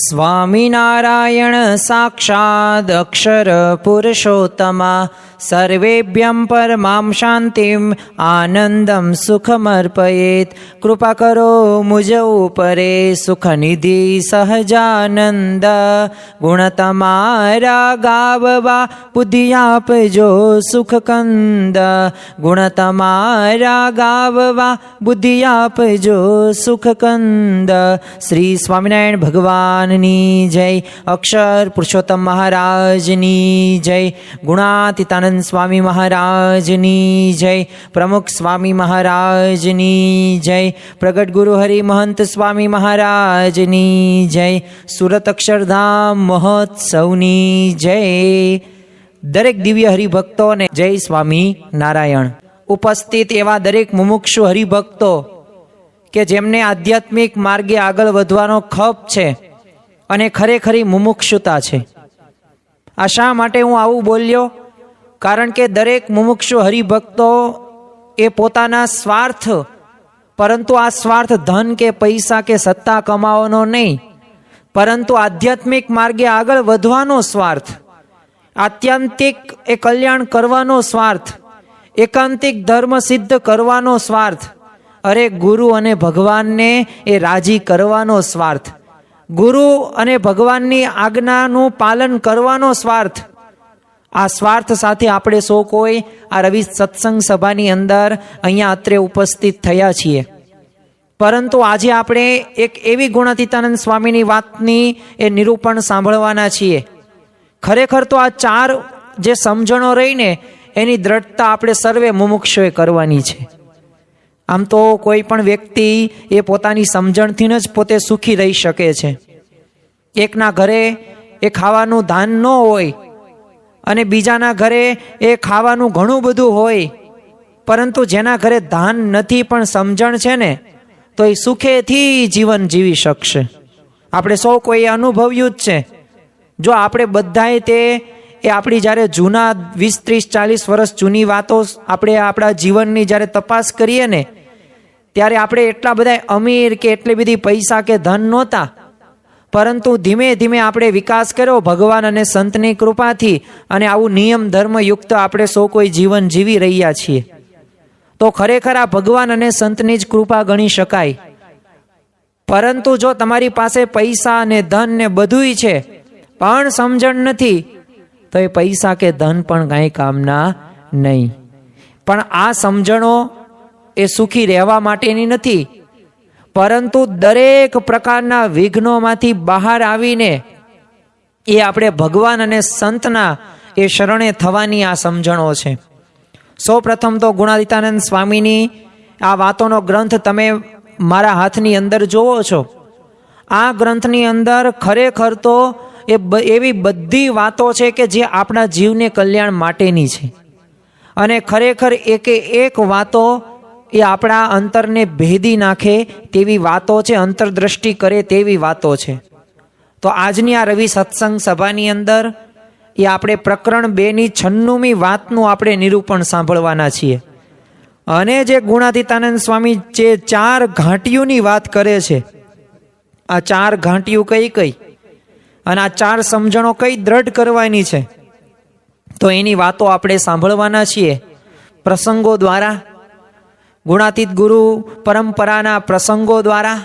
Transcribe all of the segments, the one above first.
સ્વામિનારાયણ સાક્ષાદ અક્ષર પુરુષોત્તમા સર્વેભ્યં પરમાં શાંતિમ આનંદમ સુખમર્પયેત. કૃપા કરો મુજ ઉપરે સુખનિધિ સહજાનંદ. ગુણ તમારા ગાવવા બુદ્ધિ આપજો સુખકંદ. ગુણ તમારા ગાવવા બુદ્ધિ આપજો સુખકંદ. શ્રી સ્વામિનારાયણ ભગવાનની જય. અક્ષર પુરુષોત્તમ મહારાજની જય. ગુણાતીતાનંદ સ્વામી મહારાજની જય. પ્રમુખ સ્વામી મહારાજની જય. પ્રગટ ગુરુ હરિ મહંત સ્વામી મહારાજની જય. સુરત અક્ષરધામ મહોત્સવની જય. દરેક દિવ્ય હરિભક્તોને જય સ્વામી નારાયણ. ઉપસ્થિત એવા દરેક મુમુક્ષુ હરિભક્તો કે જેમને આધ્યાત્મિક માર્ગે આગળ વધવાનો ખપ છે અને ખરેખરી મુમુક્ષુતા છે. આ શા માટે હું આવું બોલ્યો? કારણ કે દરેક મુમુક્ષુ હરિભક્તો એ પોતાના સ્વાર્થ, પરંતુ આ સ્વાર્થ ધન કે પૈસા કે સત્તા કમાવાનો નહીં, પરંતુ આધ્યાત્મિક માર્ગે આગળ વધવાનો સ્વાર્થ, આત્યંતિક એ કલ્યાણ કરવાનો સ્વાર્થ, એકાંતિક ધર્મ સિદ્ધ કરવાનો સ્વાર્થ, અરે ગુરુ અને ભગવાનને એ રાજી કરવાનો સ્વાર્થ, ગુરુ અને ભગવાનની આજ્ઞાનું પાલન કરવાનો સ્વાર્થ. આ સ્વાર્થ સાથે આપણે સૌ કોઈ આ રવિ સત્સંગ સભાની અંદર અહીંયા અત્રે ઉપસ્થિત થયા છીએ. પરંતુ આજે આપણે એક એવી ગુણાતીતાનંદ સ્વામીની વાતની એ નિરૂપણ સાંભળવાના છીએ. ખરેખર તો આ ચાર જે સમજણો રહીને એની દ્રઢતા આપણે સર્વે મુમુક્ષુએ કરવાની છે. આમ તો કોઈ પણ વ્યક્તિ એ પોતાની સમજણથી જ પોતે સુખી રહી શકે છે. એકના ઘરે એ ખાવાનું ધાન ન હોય અને બીજાના ઘરે એ ખાવાનું ઘણું બધું હોય, પરંતુ જેના ઘરે ધાન નથી પણ સમજણ છે ને, તો એ સુખેથી જીવન જીવી શકશે. આપણે સૌ કોઈ અનુભવ્યું જ છે. જો આપણે બધાએ તે એ આપણી જ્યારે જૂના 20, 30, 40 વર્ષ જૂની વાતો આપણે આપણા જીવનની જ્યારે તપાસ કરીએ ને, ત્યારે આપણે એટલા બધા અમીર કે એટલી બધી પૈસા કે ધન નહોતા, પરંતુ ધીમે ધીમે આપણે વિકાસ કર્યો ભગવાન અને સંતની કૃપાથી, અને આવું નિયમ ધર્મયુક્ત આપણે સૌ કોઈ જીવન જીવી રહ્યા છીએ. તો ખરેખર આ ભગવાન અને સંતની જ કૃપા ગણી શકાય. પરંતુ જો તમારી પાસે પૈસા ને ધન ને બધુંય છે પણ સમજણ નથી, તો એ પૈસા કે ધન પણ કાંઈ કામના નહીં. પણ આ સમજણો એ સુખી રહેવા માટેની નથી, પરંતુ દરેક પ્રકારના વિઘ્નોમાંથી બહાર આવીને એ આપણે ભગવાન અને સંતના એ શરણે થવાની આ સમજણો છે. સૌ પ્રથમ તો ગુણાતીતાનંદ સ્વામીની આ વાતોનો ગ્રંથ તમે મારા હાથની અંદર જોવો છો. આ ગ્રંથની અંદર ખરેખર તો એવી બધી વાતો છે કે જે આપણા જીવને કલ્યાણ માટેની છે, અને ખરેખર એકે એક વાતો એ આપણા અંતરને ભેદી નાખે તેવી વાતો છે, અંતરદ્રષ્ટિ કરે તેવી વાતો છે. તો આજની આ રવિ સત્સંગ સભાની અંદર એ આપણે પ્રકરણ 2ની 96મી વાતનું આપણે નિરૂપણ સાંભળવાના છીએ. અને જે ગુણાતીતાનંદ સ્વામી જે 4 ઘાંટીઓની વાત કરે છે, આ 4 ઘાંટીઓ કઈ કઈ અને આ 4 સમજણો કઈ દ્રઢ કરવાની છે, તો એની વાતો આપણે સાંભળવાના છીએ પ્રસંગો દ્વારા, ગુણાતીત ગુરુ પરંપરાના પ્રસંગો દ્વારા,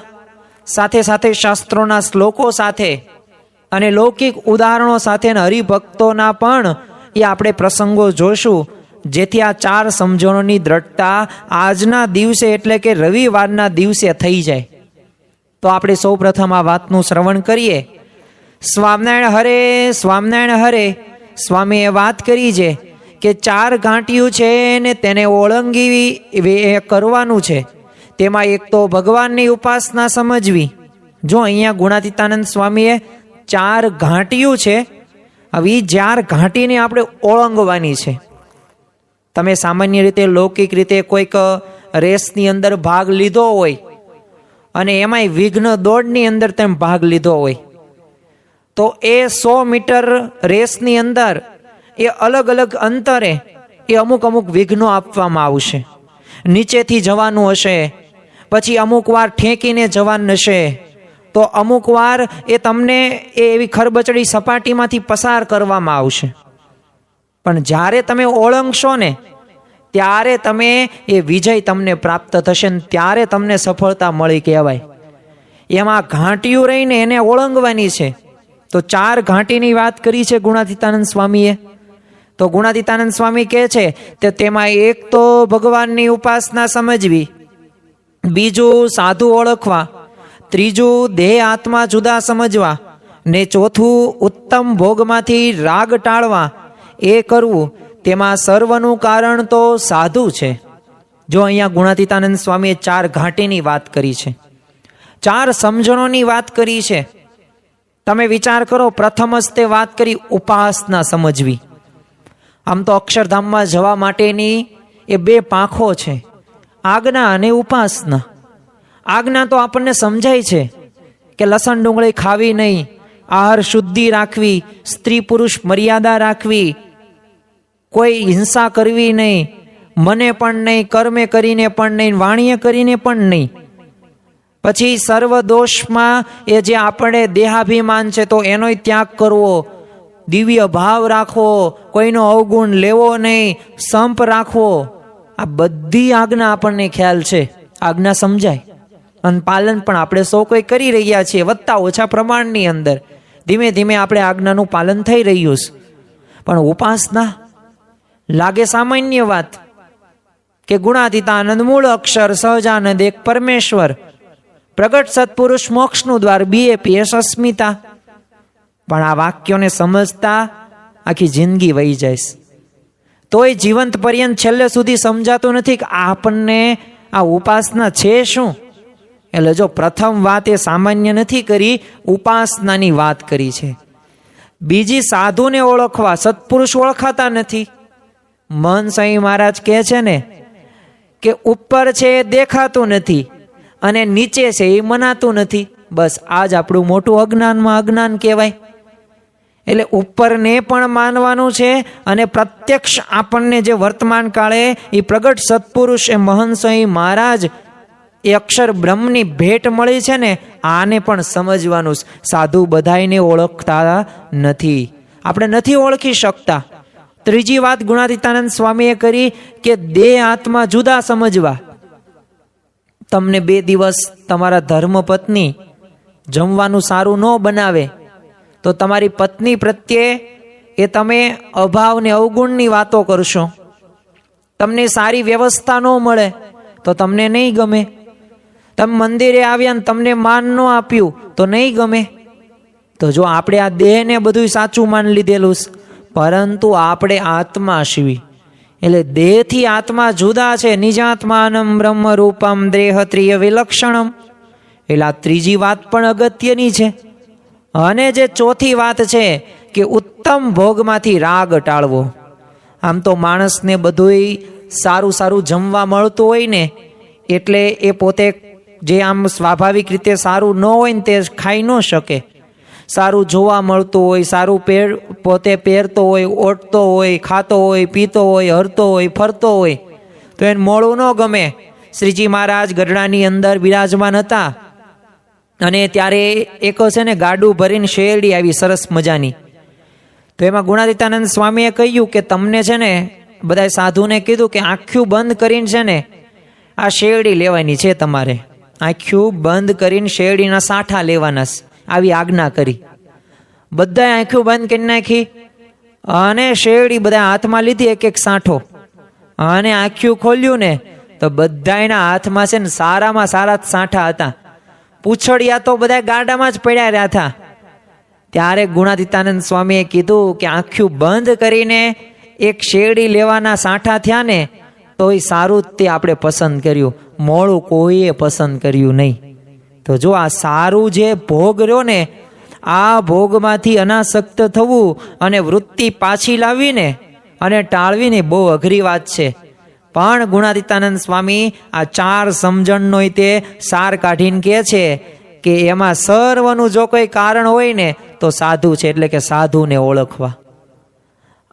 સાથે સાથે શાસ્ત્રોના શ્લોકો સાથે અને લૌકિક ઉદાહરણો સાથે હરિભક્તોના પણ એ આપણે પ્રસંગો જોશું, જેથી આ 4 સમજણોની દ્રઢતા આજના દિવસે એટલે કે રવિવારના દિવસે થઈ જાય. તો આપણે સૌ પ્રથમ આ વાતનું શ્રવણ કરીએ. સ્વામિનારાયણ હરે, સ્વામિનારાયણ હરે. સ્વામીએ વાત કરી છે કે 4 ઘાંટિયું છે ને તેને ઓળંગી કરવાનું છે. તેમાં એક તો ભગવાનની ઉપાસના સમજવી. જો અહીંયા ગુણાતીતાનંદ સ્વામીએ 4 ઘાંટિયું છે, હવે 4 ઘાંટીને આપણે ઓળંગવાની છે. તમે સામાન્ય રીતે લૌકિક રીતે કોઈક રેસની અંદર ભાગ લીધો હોય અને એમાંય વિઘ્ન દોડની અંદર તમે ભાગ લીધો હોય, તો એ 100 મીટર રેસની અંદર એ અલગ અલગ અંતરે એ અમુક અમુક વિઘ્નો આપવામાં આવશે. નીચેથી જવાનું હશે, પછી અમુક વાર ઠેકીને જવાનું હશે, તો અમુક વાર એ તમને એવી ખરબચડી સપાટીમાંથી પસાર કરવામાં આવશે, પણ જ્યારે તમે ઓળંગશો ને ત્યારે તમે એ વિજય તમને પ્રાપ્ત થશે ને ત્યારે તમને સફળતા મળી કહેવાય. એમાં ઘાંટિયું રહીને એને ઓળંગવાની છે. તો 4 ઘાંટીની વાત કરી છે ગુણાતીતાનંદ સ્વામીએ. તો ગુણાતીતાનંદ સ્વામી કહે છે કે તેમાં એક તો ભગવાનની ઉપાસના સમજવી, બીજું સાધુ ઓળખવા, ત્રીજું દેહ આત્મા જુદા સમજવા, ને ચોથું ઉત્તમ ભોગમાંથી રાગ ટાળવા એ કરવું. તેમાં સર્વનું કારણ તો સાધુ છે. જો અહીંયા ગુણાતીતાનંદ સ્વામીએ 4 ઘાટીની વાત કરી છે, 4 સમજણોની વાત કરી છે. તમે વિચાર કરો, પ્રથમ જ તે વાત કરી ઉપાસના સમજવી. આમ તો અક્ષરધામમાં જવા માટેની એ 2 પાંખો છે, આજ્ઞા અને ઉપાસના. આજ્ઞા તો આપણને સમજાય છે કે લસણ ડુંગળી ખાવી નહીં, આહાર શુદ્ધિ રાખવી, સ્ત્રી પુરુષ મર્યાદા રાખવી, કોઈ હિંસા કરવી નહીં, મને પણ નહીં, કર્મે કરીને પણ નહીં, વાણીએ કરીને પણ નહીં. પછી સર્વ દોષમાં એ જે આપણે દેહાભિમાન છે તો એનોય ત્યાગ કરવો, દિવ્ય ભાવ રાખવો, કોઈનો અવગુણ લેવો નહીં, સંપ રાખવો. આ બધી આજ્ઞા આપણને ખ્યાલ છે, આજ્ઞા સમજાય અને પાલન પણ આપણે સૌ કોઈ કરી રહ્યા છીએ, વધતા ઓછા પ્રમાણની અંદર. ધીમે ધીમે આપણે આજ્ઞાનું પાલન થઈ રહ્યું છે. પણ ઉપાસના લાગે સામાન્ય વાત કે ગુણાતીતાનંદ મૂળ અક્ષર, સહજાનંદ એક પરમેશ્વર, પ્રગટ સત્પુરુષ મોક્ષનું દ્વાર, BAPS અસ્મિતા. પણ આ વાક્યોને સમજતા આખી જિંદગી વહી જાય, તોય જીવંત પર્યંત છેલ્લે સુધી સમજાતું નથી કે આપણને આ ઉપાસના છે શું. એટલે જો પ્રથમ વાત એ સામાન્ય નથી કરી, ઉપાસનાની વાત કરી છે. બીજી સાધુને ઓળખવા, સત્પુરુષ ઓળખાતા નથી. મન સ્વામી મહારાજ કહે છે ને કે ઉપર છે એ દેખાતું નથી અને નીચે છે એ મનાતું નથી. બસ આ જ આપણું મોટું અજ્ઞાનમાં અજ્ઞાન કહેવાય. એટલે ઉપરને પણ માનવાનું છે અને પ્રત્યક્ષ આપણને જે વર્તમાન કાળે એ પ્રગટ સત્પુરુષ એ મહંત સ્વામી મહારાજ એ અક્ષર બ્રહ્મની ભેટ મળી છે ને, આને પણ સમજવાનું. સાધુ બધાયને ઓળખતા નથી, આપણે નથી ઓળખી શકતા. ત્રીજી વાત ગુણાતીતાનંદ સ્વામીએ કરી કે દેહ આત્મા જુદા સમજવા. તમને 2 દિવસ તમારા ધર્મપત્ની જમવાનું સારું ન બનાવે તો તમારી પત્ની પ્રત્યે એ તમે અભાવ ને અવગુણની વાતો કરશો. તમને સારી વ્યવસ્થા ન મળે તો તમને નહીં ગમે. તમે મંદિરે આવ્યા ને તમને માન ન આપ્યું તો નહીં ગમે. તો જો આપણે આ દેહને બધું સાચું માન લીધેલું, પરંતુ આપણે આત્મા છીએ. એટલે દેહથી આત્મા જુદા છે. નિજાત્માનમ બ્રહ્મ રૂપમ દેહત્રિય વિલક્ષણમ. એટલે આ ત્રીજી વાત પણ અગત્યની છે. અને જે ચોથી વાત છે કે ઉત્તમ ભોગમાંથી રાગ ટાળવો. આમ તો માણસને બધુંય સારું સારું જમવા મળતું હોય ને, એટલે એ પોતે જે આમ સ્વાભાવિક રીતે સારું ન હોય ને તે ખાઈ ન શકે. સારું જોવા મળતું હોય, સારું પોતે પહેરતો હોય, ઓઢતો હોય, ખાતો હોય, પીતો હોય, હરતો હોય, ફરતો હોય, તો એને મોડું ન ગમે. શ્રીજી મહારાજ ગઢડાની અંદર બિરાજમાન હતા અને ત્યારે એક છે ને ગાડું ભરીને શેરડી આવી સરસ મજાની. તો એમાં ગુણાતીતાનંદ સ્વામીએ કહ્યું કે તમને છે ને બધા સાધુને કીધું કે આંખ્યું બંધ કરીને છે ને આ શેરડી લેવાની છે, તમારે આંખ્યું બંધ કરીને શેરડીના સાઠા લેવાના, આવી આજ્ઞા કરી. બધાએ આંખ્યું બંધ કરી નાખી અને શેરડી બધા હાથમાં લીધી, એક એક સાંઠો. અને આંખ્યું ખોલ્યું ને તો બધાના હાથમાં છે ને સારામાં સારા સાંઠા હતા. પૂછડિયા તો બધા ગાડામાં જ પડ્યા રહ્યા હતા. ત્યારે ગુણાતીતાનંદ સ્વામીએ કીધું કે આંખ્યું બંધ કરીને એક શેરડી લેવાના સાંઠા થયા ને તો એ સારું તે આપણે પસંદ કર્યું, મોડું કોઈએ પસંદ કર્યું નહીં. તો જો આ સારું જે ભોગ રહ્યો ને, આ ભોગમાંથી અનાસક્ત થવું અને વૃત્તિ પાછી લાવીને અને ટાળવીને બહુ અઘરી વાત છે. પણ ગુણાતીતાનંદ સ્વામી આ 4 સમજણનો તે સાર કાઢીને કહે છે કે એમાં સર્વનું જો કોઈ કારણ હોય ને તો સાધુ છે. એટલે કે સાધુને ઓળખવા.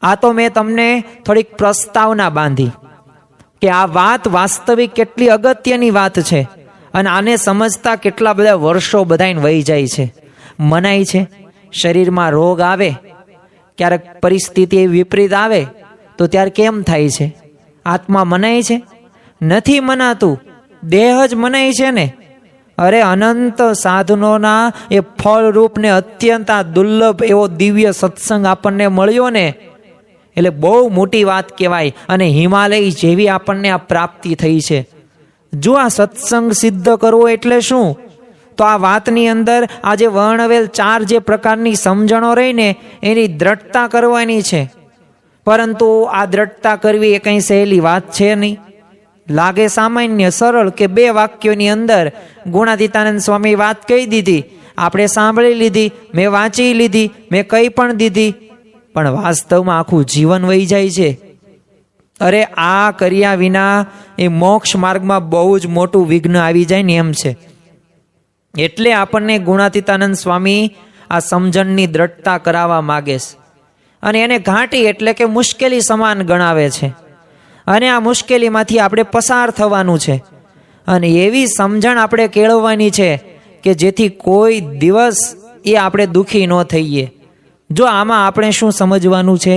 આ તો મેં તમને થોડીક પ્રસ્તાવના બાંધી કે આ વાત વાસ્તવિક કેટલી અગત્યની વાત છે અને આને સમજતા કેટલા બધા વર્ષો બધાને વહી જાય છે. મનાય છે, શરીરમાં રોગ આવે, ક્યારેક પરિસ્થિતિ વિપરીત આવે તો ત્યારે કેમ થાય છે? આત્મા મનાય છે? નથી મનાતું, દેહ જ મનાય છે ને. અરે અનંત સાધનોના એ ફળરૂપ ને અત્યંત આ દુર્લભ એવો દિવ્ય સત્સંગ આપણને મળ્યો ને, એટલે બહુ મોટી વાત કહેવાય. અને હિમાલય જેવી આપણને આ પ્રાપ્તિ થઈ છે. જો આ સત્સંગ સિદ્ધ કરવો એટલે શું? તો આ વાતની અંદર આ જે વર્ણવેલ 4 જે પ્રકારની સમજણો રહી ને એની દ્રઢતા કરવાની છે. પરંતુ આ દ્રઢતા કરવી એ કંઈ સહેલી વાત છે નહીં. લાગે સામાન્ય સરળ કે 2 વાક્યોની અંદર ગુણાતીતાનંદ સ્વામી વાત કહી દીધી, આપણે સાંભળી લીધી, મેં વાંચી લીધી, મેં કહી પણ દીધી, પણ વાસ્તવમાં આખું જીવન વહી જાય છે. અરે આ કર્યા વિના એ મોક્ષ માર્ગમાં બહુ જ મોટું વિઘ્ન આવી જાય ને એમ છે. એટલે આપણને ગુણાતીતાનંદ સ્વામી આ સમજણની દ્રઢતા કરાવવા માગે છે. અને એને ઘાટી એટલે કે મુશ્કેલી સમાન ગણાવે છે. અને આ મુશ્કેલીમાંથી આપણે પસાર થવાનું છે. અને એવી સમજણ આપણે કેળવવાની છે કે જેથી કોઈ દિવસ એ આપણે દુઃખી ન થઈએ. જો આમાં આપણે શું સમજવાનું છે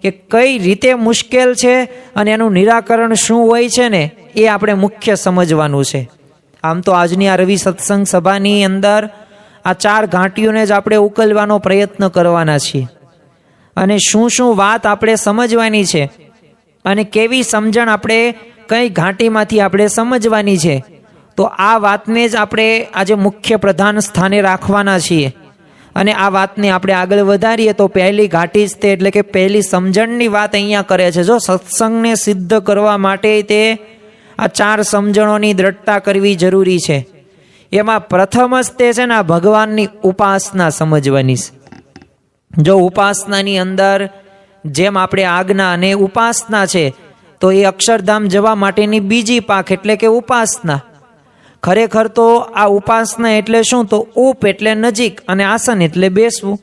કે કઈ રીતે મુશ્કેલ છે અને એનું નિરાકરણ શું હોય છે ને, એ આપણે મુખ્ય સમજવાનું છે. આમ તો આજની આ રવિ સત્સંગ સભાની અંદર આ 4 ઘાટીઓને જ આપણે ઉકેલવાનો પ્રયત્ન કરવાના છીએ. અને શું શું વાત આપણે સમજવાની છે અને કેવી સમજણ આપણે કઈ ઘાટીમાંથી આપણે સમજવાની છે, તો આ વાતને જ આપણે આજે મુખ્ય પ્રધાન સ્થાને રાખવાના છીએ. અને આ વાતને આપણે આગળ વધારીએ તો પહેલી ઘાટી જ તે, એટલે કે પહેલી સમજણની વાત અહીંયા કરે છે. જો સત્સંગને સિદ્ધ કરવા માટે તે આ 4 સમજણોની દ્રઢતા કરવી જરૂરી છે. એમાં પ્રથમ જ તે છે ને આ ભગવાનની ઉપાસના સમજવાની છે. જો ઉપાસનાની અંદર જેમ આપણે આજ્ઞા અને ઉપાસના છે, તો એ અક્ષરધામ જવા માટેની બીજી પાખ એટલે કે ઉપાસના. ખરેખર તો આ ઉપાસના એટલે શું? તો ઉપ એટલે નજીક અને આસન એટલે બેસવું.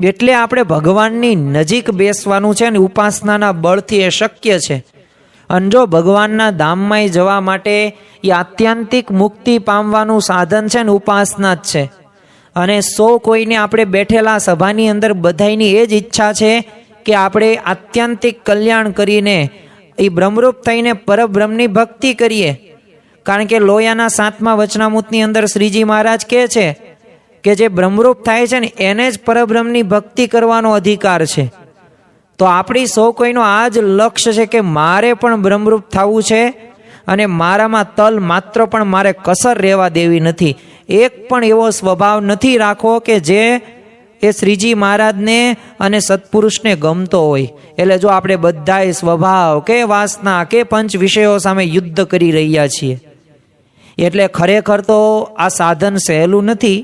એટલે આપણે ભગવાનની નજીક બેસવાનું છે ને ઉપાસનાના બળથી એ શક્ય છે. અને જો ભગવાનના ધામમાં જવા માટે એ આત્યંતિક મુક્તિ પામવાનું સાધન છે ને ઉપાસના જ છે. અને કોઈને આપણે બેઠેલા સભાની અંદર બધાની એ જ ઈચ્છા છે કે આપણે આત્યંતિક કલ્યાણ કરીને એ બ્રહ્મરૂપ થઈને પરબ્રહ્મની ભક્તિ કરીએ. કારણ કે લોયાના 7મા વચનામૃતની અંદર શ્રીજી મહારાજ કહે છે કે જે બ્રહ્મરૂપ થાય છે ને એને જ પરબ્રહ્મની ભક્તિ કરવાનો અધિકાર છે. તો આપણી કોઈનો આ જ લક્ષ્ય છે કે મારે પણ બ્રહ્મરૂપ થવું છે અને મારામાં તલ માત્ર પણ મારે કસર રહેવા દેવી નથી. એક પણ એવો સ્વભાવ નથી રાખવો કે જે એ શ્રીજી મહારાજને અને સત્પુરુષને ગમતો હોય. એટલે જો આપણે બધાય સ્વભાવ કે વાસના કે પંચ વિષયો સામે યુદ્ધ કરી રહ્યા છીએ, એટલે ખરેખર તો આ સાધન સહેલું નથી.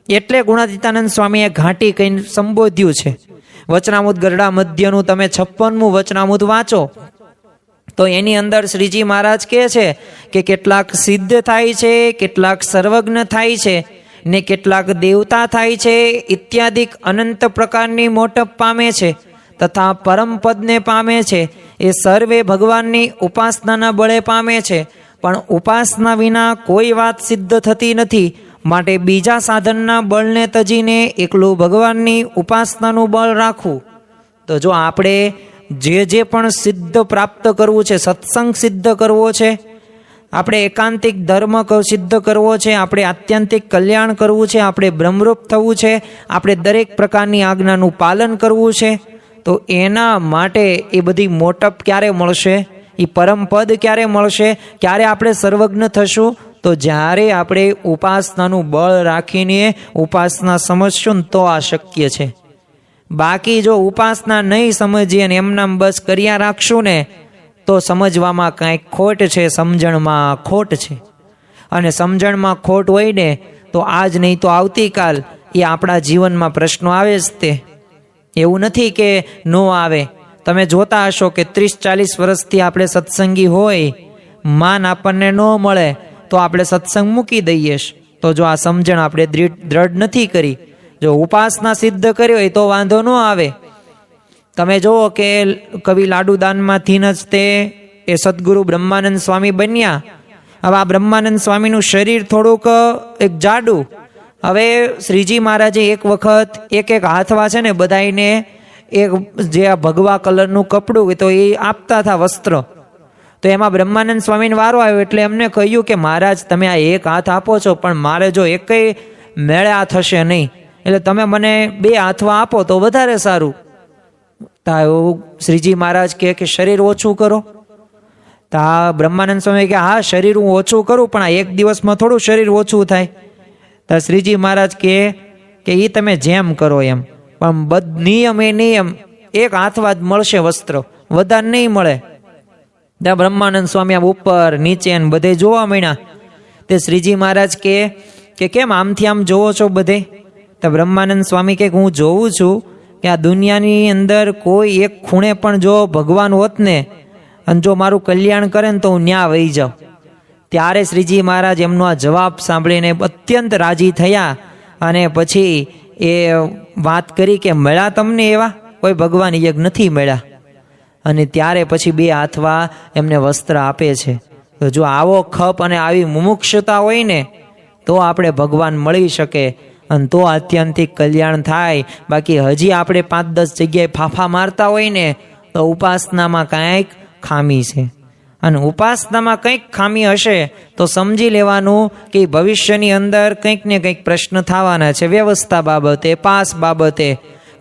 એટલે ગુણાતીતાનંદ સ્વામીએ ઘાટી કહીને સંબોધ્યું છે. વચનામૃત ગરડા મધ્યનું તમે 56મું વચનામૃત વાંચો તો એની અંદર શ્રીજી મહારાજ કહે છે કે કેટલાક સિદ્ધ થાય છે, કેટલાક સર્વજ્ઞ થાય છે ને કેટલાક દેવતા થાય છે ઇત્યાદિક અનંત પ્રકારની મોટપ પામે છે તથા પરમપદને પામે છે. એ સર્વે ભગવાનની ઉપાસનાના બળે પામે છે. પણ ઉપાસના વિના કોઈ વાત સિદ્ધ થતી નથી. માટે બીજા સાધનના બળને તજીને એકલું ભગવાનની ઉપાસનાનું બળ રાખવું. તો જો આપણે જે પણ સિદ્ધ પ્રાપ્ત કરવું છે, સત્સંગ સિદ્ધ કરવો છે, આપણે એકાંતિક ધર્મ સિદ્ધ કરવો છે, આપણે આત્યંતિક કલ્યાણ કરવું છે, આપણે બ્રહ્મરૂપ થવું છે, આપણે દરેક પ્રકારની આજ્ઞાનું પાલન કરવું છે, તો એના માટે એ બધી મોટપ ક્યારે મળશે? એ પરમપદ ક્યારે મળશે? ક્યારે આપણે સર્વજ્ઞ થશું? તો જ્યારે આપણે ઉપાસનાનું બળ રાખીને ઉપાસના સમજશું ને તો આ શક્ય છે. બાકી જો ઉપાસના નહીં સમજીએ ને એમનામ બસ કર્યા રાખશું ને તો સમજવામાં કાંઈક ખોટ છે, સમજણમાં ખોટ છે. અને સમજણમાં ખોટ હોય ને તો આજ નહીં તો આવતીકાલ એ આપણા જીવનમાં પ્રશ્નો આવે જ તે. એવું નથી કે ન આવે. તમે જોતા હશો કે 30-40 વર્ષથી આપણે સત્સંગી હોય, માન આપણને ન મળે તો આપણે સત્સંગ મૂકી દઈએ. તો જો આ સમજણ આપણે દ્રઢ નથી કરી, જો ઉપાસના સિદ્ધ કરી હોય તો વાંધો ન આવે. તમે જુઓ કે કવિ લાડુદાનમાંથી જ તે એ સદગુરુ બ્રહ્માનંદ સ્વામી બન્યા હવે આ બ્રહ્માનંદ સ્વામીનું શરીર થોડુંક એક જાડું. હવે શ્રીજી મહારાજે એક વખત એક હાથવા છે ને બધાને એક જે આ ભગવા કલરનું કપડું તો એ આપતા હતા વસ્ત્ર. તો એમાં બ્રહ્માનંદ સ્વામીને વારો આવ્યો એટલે એમને કહ્યું કે મહારાજ તમે આ એક હાથ આપો છો પણ મારે જો એકેય મેળા થશે નહીં, એટલે તમે મને 2 હાથવા આપો તો વધારે સારું. તા શ્રીજી મહારાજ કે શરીર ઓછું કરો. તા બ્રહ્માનંદ સ્વામી કે હા શરીર હું ઓછું કરું પણ આ એક દિવસમાં થોડું શરીર ઓછું થાય. તા શ્રીજી મહારાજ કે એ તમે જેમ કરો એમ, પણ નિયમ એ નિયમ, 1 હાથવા જ મળશે વસ્ત્ર, વધારે નહીં મળે. ત્યાં બ્રહ્માનંદ સ્વામી આમ ઉપર નીચે બધે જોવા મળ્યા. તે શ્રીજી મહારાજ કે કેમ આમથી આમ જોવો છો બધે? તો બ્રહ્માનંદ સ્વામી કે હું જોઉં છું કે આ દુનિયાની અંદર કોઈ એક ખૂણે પણ જો ભગવાન હોત ને અને જો મારું કલ્યાણ કરે ને તો હું ન્યા વહી જાઉં. ત્યારે શ્રીજી મહારાજ એમનો આ જવાબ સાંભળીને અત્યંત રાજી થયા અને પછી એ વાત કરી કે મળ્યા તમને એવા કોઈ ભગવાન યજ્ઞ નથી મળ્યા. અને ત્યારે પછી 2 હાથવા એમને વસ્ત્ર આપે છે. તો જો આવો ખપ અને આવી મુમુક્ષતા હોય ને તો આપણે ભગવાન મળી શકે અને તો આત્યંતિક કલ્યાણ થાય. બાકી હજી આપણે 5-10 જગ્યાએ ફાફા મારતા હોય ને તો ઉપાસનામાં કાંઈક ખામી છે. અને ઉપાસનામાં કંઈક ખામી હશે તો સમજી લેવાનું કે ભવિષ્યની અંદર કંઈક ને કંઈક પ્રશ્ન થવાના છે. વ્યવસ્થા બાબતે, પાસ બાબતે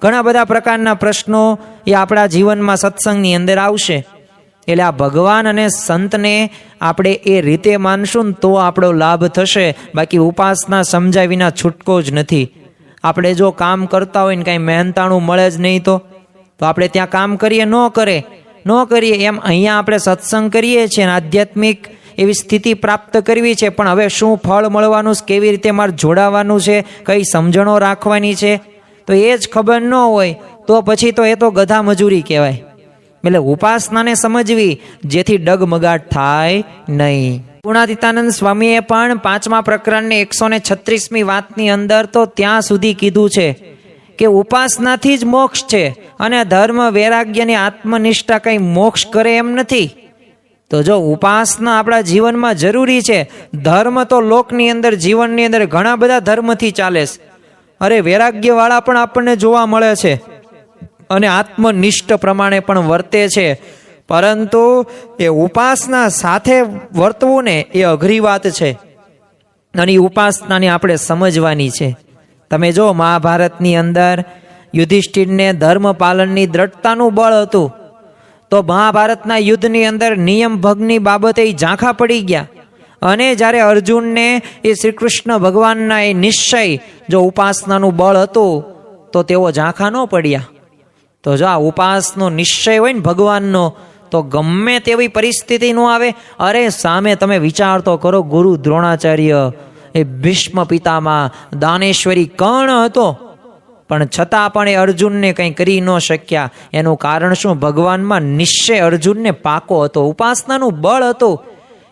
ઘણા બધા પ્રકારના પ્રશ્નો એ આપણા જીવનમાં સત્સંગની અંદર આવશે. એટલે આ ભગવાન અને સંતને આપણે એ રીતે માનશું ને તો આપણો લાભ થશે. બાકી ઉપાસના સમજાય વિના છૂટકો જ નથી. આપણે જો કામ કરતા હોય ને કાંઈ મહેનતાણું મળે જ નહીં તો આપણે ત્યાં કામ કરીએ ન કરીએ એમ અહીંયા આપણે સત્સંગ કરીએ છીએ અને આધ્યાત્મિક એવી સ્થિતિ પ્રાપ્ત કરવી છે, પણ હવે શું ફળ મળવાનું છે, કેવી રીતે મારે જોડાવાનું છે, કઈ સમજણો રાખવાની છે, તો એ જ ખબર ન હોય તો પછી તો એ તો ગધા મજૂરી કહેવાય. એટલે ઉપાસનાને સમજવી જેથી ડગમગાટ થાય નહીં. ગુણાતીતાનંદ સ્વામીએ પણ 5મા પ્રકરણની 136મી વાતની અંદર તો ત્યાં સુધી કીધું છે કે ઉપાસનાથી જ મોક્ષ છે અને ધર્મ વૈરાગ્યની આત્મનિષ્ઠા કંઈ મોક્ષ કરે એમ નથી. તો જો ઉપાસના આપણા જીવનમાં જરૂરી છે. ધર્મ તો લોકની અંદર જીવનની અંદર ઘણા બધા ધર્મથી ચાલે છે. અરે વૈરાગ્યવાળા પણ આપણને જોવા મળે છે અને આત્મનિષ્ઠ પ્રમાણે પણ વર્તે છે, પરંતુ એ ઉપાસના સાથે વર્તવું ને એ અઘરી વાત છે અને એ ઉપાસનાને આપણે સમજવાની છે. તમે જો મહાભારતની અંદર યુધિષ્ઠિરને ધર્મ પાલનની દ્રઢતાનું બળ હતું તો મહાભારતના યુદ્ધની અંદર નિયમ ભંગની બાબતે ઝાંખા પડી ગયા. અને જ્યારે અર્જુનને એ શ્રી કૃષ્ણ ભગવાનના એ નિશ્ચય જો ઉપાસનાનું બળ હતું તો તેઓ ઝાંખા ન પડ્યા. તો જો આ ઉપાસનો નિશ્ચય હોય ને ભગવાનનો તો ગમે તેવી પરિસ્થિતિ ન આવે. અરે સામે તમે વિચાર તો કરો, ગુરુ દ્રોણાચાર્ય, એ ભીષ્મ પિતામાં, દાનેશ્વરી કર્ણ હતો, પણ છતાં પણ એ અર્જુનને કંઈ કરી ન શક્યા. એનું કારણ શું? ભગવાનમાં નિશ્ચય અર્જુનને પાકો હતો, ઉપાસનાનું બળ હતું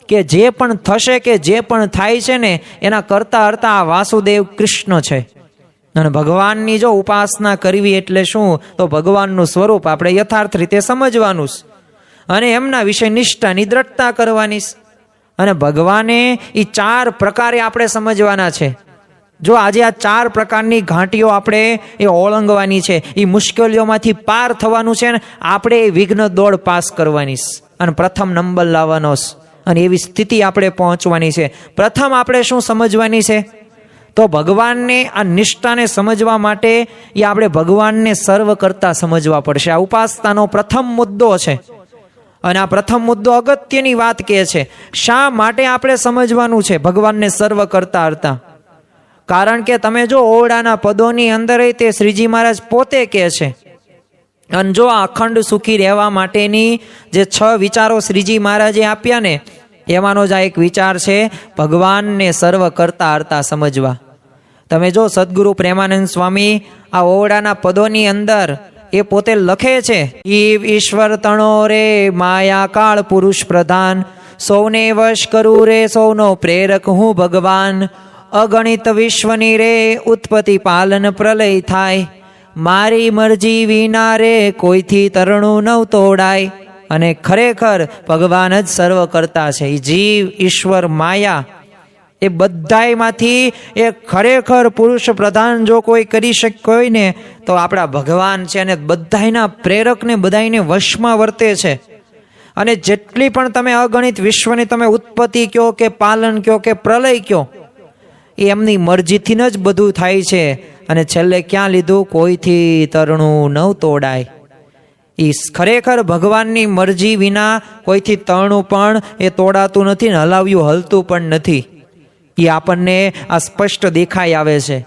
કે જે પણ થશે કે જે પણ થાય છે ને એના કરતા હરતા આ વાસુદેવ કૃષ્ણ છે. અને ભગવાનની જો ઉપાસના કરવી એટલે શું? તો ભગવાનનું સ્વરૂપ આપણે યથાર્થ રીતે સમજવાનું અને એમના વિશે નિષ્ઠાની દ્રઢતા કરવાની. અને ભગવાને એ 4 પ્રકારે આપણે સમજવાના છે. જો આજે આ 4 પ્રકારની ઘાંટીઓ આપણે એ ઓળંગવાની છે, એ મુશ્કેલીઓમાંથી પાર થવાનું છે ને આપણે એ વિઘ્ન દોડ પાસ કરવાની અને પ્રથમ નંબર લાવવાનો અને એવી સ્થિતિ આપણે પહોંચવાની છે. પ્રથમ આપણે શું સમજવાની છે? તો ભગવાનને આ નિષ્ઠાને સમજવા માટે એ આપણે ભગવાનને સર્વ કરતા સમજવા પડશે. આ ઉપાસનાનો પ્રથમ મુદ્દો છે અને આ પ્રથમ મુદ્દો અગત્યની વાત કહે છે. શા માટે આપણે સમજવાનું છે ભગવાનને સર્વ કરતા હરતા? કારણ કે તમે જો ઓરડાના પદોની અંદર તે શ્રીજી મહારાજ પોતે કહે છે. અને જો આ અખંડ સુખી રહેવા માટેની જે 6 વિચારો શ્રીજી મહારાજે આપ્યા ને એમાંનો જ આ એક વિચાર છે ભગવાનને સર્વ કરતા હરતા સમજવા. તમે જો સદગુરુ પ્રેમાનંદ સ્વામી આ ઓરડાના પદોની અંદર એ પોતે લખે છે, ઈશ્વર તણો રે માયા કાળ પુરુષ પ્રધાન, સૌને વશ કરું રે સૌનો પ્રેરક હું ભગવાન, અગણિત વિશ્વની રે ઉત્પત્તિ પાલન પ્રલય થાય, મારી મરજી વિના રે કોઈથી તરણું નવ તોડાય. અને ખરેખર ભગવાન જ સર્વ કરતા છે. એ જીવ, ઈશ્વર, માયા એ બધાયમાંથી એ ખરેખર પુરુષ પ્રધાન જો કોઈ કરી શક્યો હોય ને તો આપણા ભગવાન છે. અને બધાયના પ્રેરકને બધાયને વશમાં વર્તે છે. અને જેટલી પણ તમે અગણિત વિશ્વની તમે ઉત્પત્તિ કહો કે પાલન કહો કે પ્રલય કહો, એ એમની મરજીથી જ બધું થાય છે. અને છેલ્લે ક્યાં લીધું? કોઈથી તરણું ન તોડાય. એ ખરેખર ભગવાનની મરજી વિના કોઈથી તરણું પણ એ તોડાતું નથી ને હલાવ્યું હલતું પણ નથી. એ આપણને આ સ્પષ્ટ દેખાઈ આવે છે.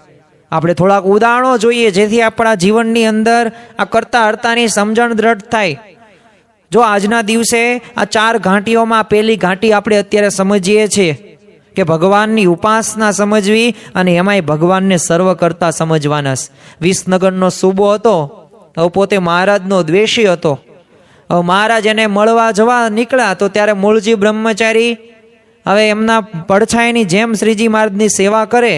આપણે થોડાક ઉદાહરણો જોઈએ જેથી આપણા જીવનની અંદર આ કરતા હર્તાની સમજણ દ્રઢ થાય. જો આજના દિવસે આ 4 ઘાંટીઓમાં પહેલી ઘાંટી આપણે અત્યારે સમજીએ છીએ કે ભગવાનની ઉપાસના સમજવી, અને એમાંય ભગવાનને સર્વ કરતા સમજવાના. વિસનગરનો સૂબો હતો, હવે પોતે મહારાજનો દ્વેષી હતો. હવે મહારાજ એને મળવા જવા નીકળ્યા તો ત્યારે મૂળજી બ્રહ્મચારી હવે એમના પડછાયાની જેમ શ્રીજી મહારાજની સેવા કરે,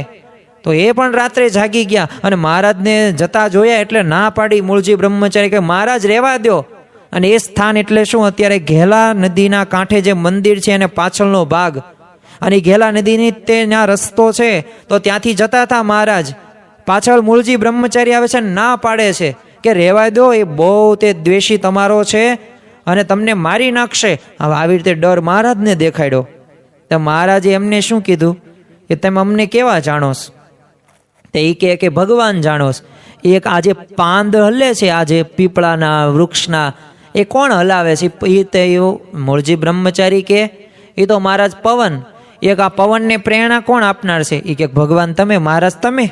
તો એ પણ રાત્રે જાગી ગયા અને મહારાજને જતા જોયા એટલે ના પાડી મૂળજી બ્રહ્મચારી કે મહારાજ રહેવા દો. અને એ સ્થાન એટલે શું? અત્યારે ઘેલા નદીના કાંઠે જે મંદિર છે એને પાછળનો ભાગ, અને ઘેલા નદીની તે ત્યાં રસ્તો છે તો ત્યાંથી જતા હતા મહારાજ. પાછળ મૂળજી બ્રહ્મચારી આવે છે, ના પાડે છે કે રહેવા દો, એ બહુ તે દ્વેષી તમારો છે અને તમને મારી નાખશે. હવે આવી રીતે ડર મહારાજને દેખાડ્યો. તો મહારાજે એમને શું કીધું કે તમે અમને કેવા જાણોસ? તે એ કે ભગવાન જાણોસ. એક આજે પાંદ હલે છે, આજે પીપળાના વૃક્ષના, એ કોણ હલાવે છે? એ તે મૂળજી બ્રહ્મચારી કે એ તો મહારાજ પવન. એક આ પવનને પ્રેરણા કોણ આપનાર છે? એ કે ભગવાન તમે, મહારાજ તમે.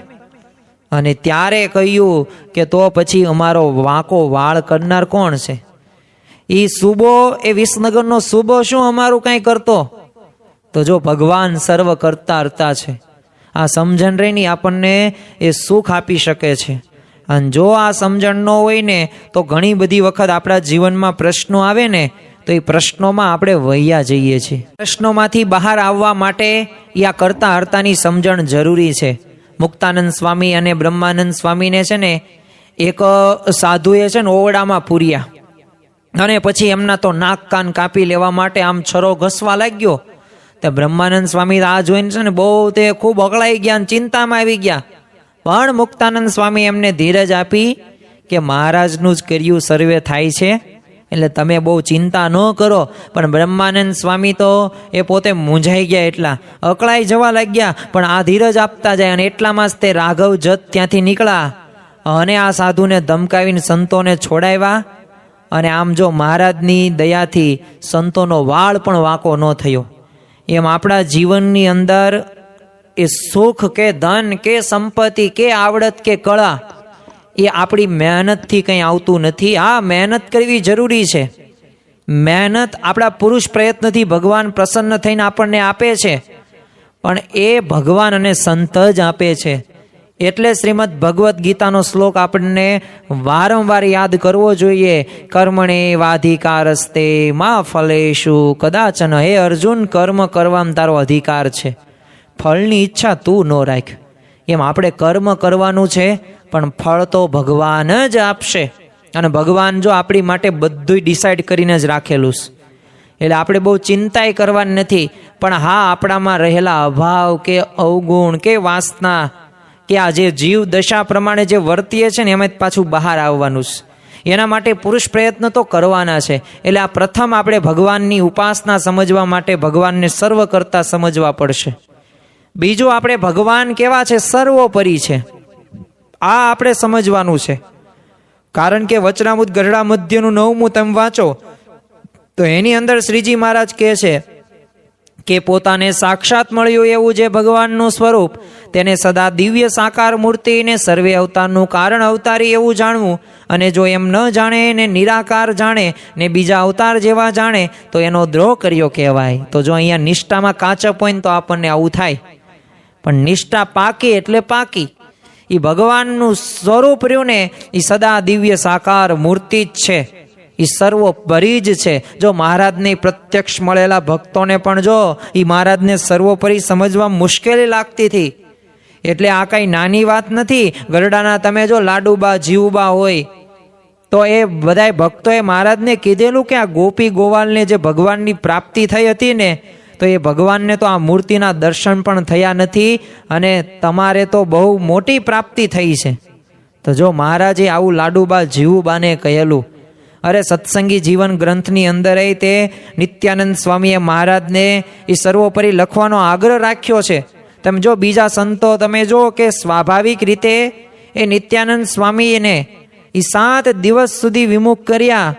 અને ત્યારે કહ્યું કે તો પછી અમારો વાંકો વાળ કરનાર કોણ છે? એ સૂબો, એ વિસનગરનો સૂબો શું અમારું કાંઈ કરતો? તો જો ભગવાન સર્વ કરતા હર્તા છે. આ સમજણ રહીને આપણને એ સુખ આપી શકે છે. અને જો આ સમજણ ન હોય ને તો ઘણી બધી વખત આપણા જીવનમાં પ્રશ્નો આવે ને તો એ પ્રશ્નોમાં આપણે વહ્યા જઈએ છીએ. પ્રશ્નોમાંથી બહાર આવવા માટે એ આ કરતા હર્તાની સમજણ જરૂરી છે. મુક્તાનંદ સ્વામી અને બ્રહ્માનંદ સ્વામીને છે ને એક સાધુએ છે ને ઓરડામાં પૂર્યા, અને પછી એમના તો નાક કાન કાપી લેવા માટે આમ છરો ઘસવા લાગ્યો. તો બ્રહ્માનંદ સ્વામી આ જોઈને છે ને બહુ તે ખૂબ અકળાઈ ગયા અને ચિંતામાં આવી ગયા. પણ મુક્તાનંદ સ્વામી એમને ધીરજ આપી કે મહારાજનું જ કર્યું સર્વે થાય છે, એટલે તમે બહુ ચિંતા ન કરો. પણ બ્રહ્માનંદ સ્વામી તો એ પોતે મૂંઝાઈ ગયા, એટલા અકળાઈ જવા લાગ્યા. પણ આ ધીરજ આપતા જાય અને એટલામાં જ તે રાઘવ જત ત્યાંથી નીકળ્યા અને આ સાધુને ધમકાવીને સંતોને છોડાવ્યા. અને આમ જો મહારાજની દયાથી સંતોનો વાળ પણ વાંકો ન થયો. એમ આપણા જીવનની અંદર એ સુખ કે ધન કે સંપત્તિ કે આવડત કે કળા એ આપણી મહેનતથી કંઈ આવતું નથી. આ મહેનત કરવી જરૂરી છે. મહેનત આપણા પુરુષ પ્રયત્નથી ભગવાન પ્રસન્ન થઈને આપણને આપે છે, પણ એ ભગવાન અને સંત જ આપે છે. એટલે શ્રીમદ ભગવદ્ ગીતાનો શ્લોક આપણને વારંવાર યાદ કરવો જોઈએ. કર્મણે વાધિકારસ્તે મા ફલેષુ કદાચન. હે અર્જુન, કર્મ કરવામાં તારો અધિકાર છે, ફળની ઈચ્છા તું ન રાખ. એમ આપણે કર્મ કરવાનું છે, પણ ફળ તો ભગવાન જ આપશે. અને ભગવાન જો આપણી માટે બધું ડિસાઈડ કરીને જ રાખેલું છે, એટલે આપણે બહુ ચિંતાય કરવાની નથી. પણ હા, આપણામાં રહેલા અભાવ કે અવગુણ કે વાસના કે આ જે જીવ દશા પ્રમાણે જે વર્તીએ છે ને એમાં જ પાછું બહાર આવવાનું છે. એના માટે પુરુષ પ્રયત્ન તો કરવાના છે. એટલે આ પ્રથમ આપણે ભગવાનની ઉપાસના સમજવા માટે ભગવાનને સર્વ કરતા સમજવા પડશે. બીજું, આપણે ભગવાન કેવા છે? સર્વોપરી છે. આ આપણે સમજવાનું છે. કારણ કે વચનામૃત ગરડા મધ્યનું 9મું તમે વાંચો તો એની અંદર શ્રીજી મહારાજ કહે છે કે પોતાને સાક્ષાત મળ્યું એવું જે ભગવાનનું સ્વરૂપ, તેને સદા દિવ્ય સાકાર મૂર્તિને સર્વે અવતારનું કારણ અવતારી એવું જાણવું. અને જો એમ ન જાણે ને નિરાકાર જાણે ને બીજા અવતાર જેવા જાણે તો એનો દ્રોહ કર્યો કહેવાય. તો જો અહીંયા નિષ્ઠામાં કાચપ હોય ને તો આપણને આવું થાય. પણ નિષ્ઠા પાકી એટલે પાકી. એ ભગવાનનું સ્વરૂપ રહ્યું ને એ સદા દિવ્ય સાકાર મૂર્તિ જ છે, એ સર્વોપરી જ છે. જો મહારાજને પ્રત્યક્ષ મળેલા ભક્તોને પણ જો એ મહારાજને સર્વોપરી સમજવા મુશ્કેલી લાગતી હતી. એટલે આ કાંઈ નાની વાત નથી. ગરડાના તમે જો લાડુબા જીવુબા હોય તો એ બધાય ભક્તોએ મહારાજને કીધેલું કે આ ગોપી ગોવાલને જે ભગવાનની પ્રાપ્તિ થઈ હતી ને, તો એ ભગવાનને તો આ મૂર્તિના દર્શન પણ થયા નથી અને તમારે તો બહુ મોટી પ્રાપ્તિ થઈ છે. તો જો મહારાજે આવું લાડુબા જીવુબાને કહેલું. અરે સત્સંગી જીવન ગ્રંથની અંદર તે નિત્યાનંદ સ્વામીએ મહારાજને એ સર્વોપરી લખવાનો આગ્રહ રાખ્યો છે. તમે જો બીજા સંતો તમે જો કે સ્વાભાવિક રીતે એ નિત્યાનંદ સ્વામીને એ 7 દિવસ સુધી વિમુખ કર્યા,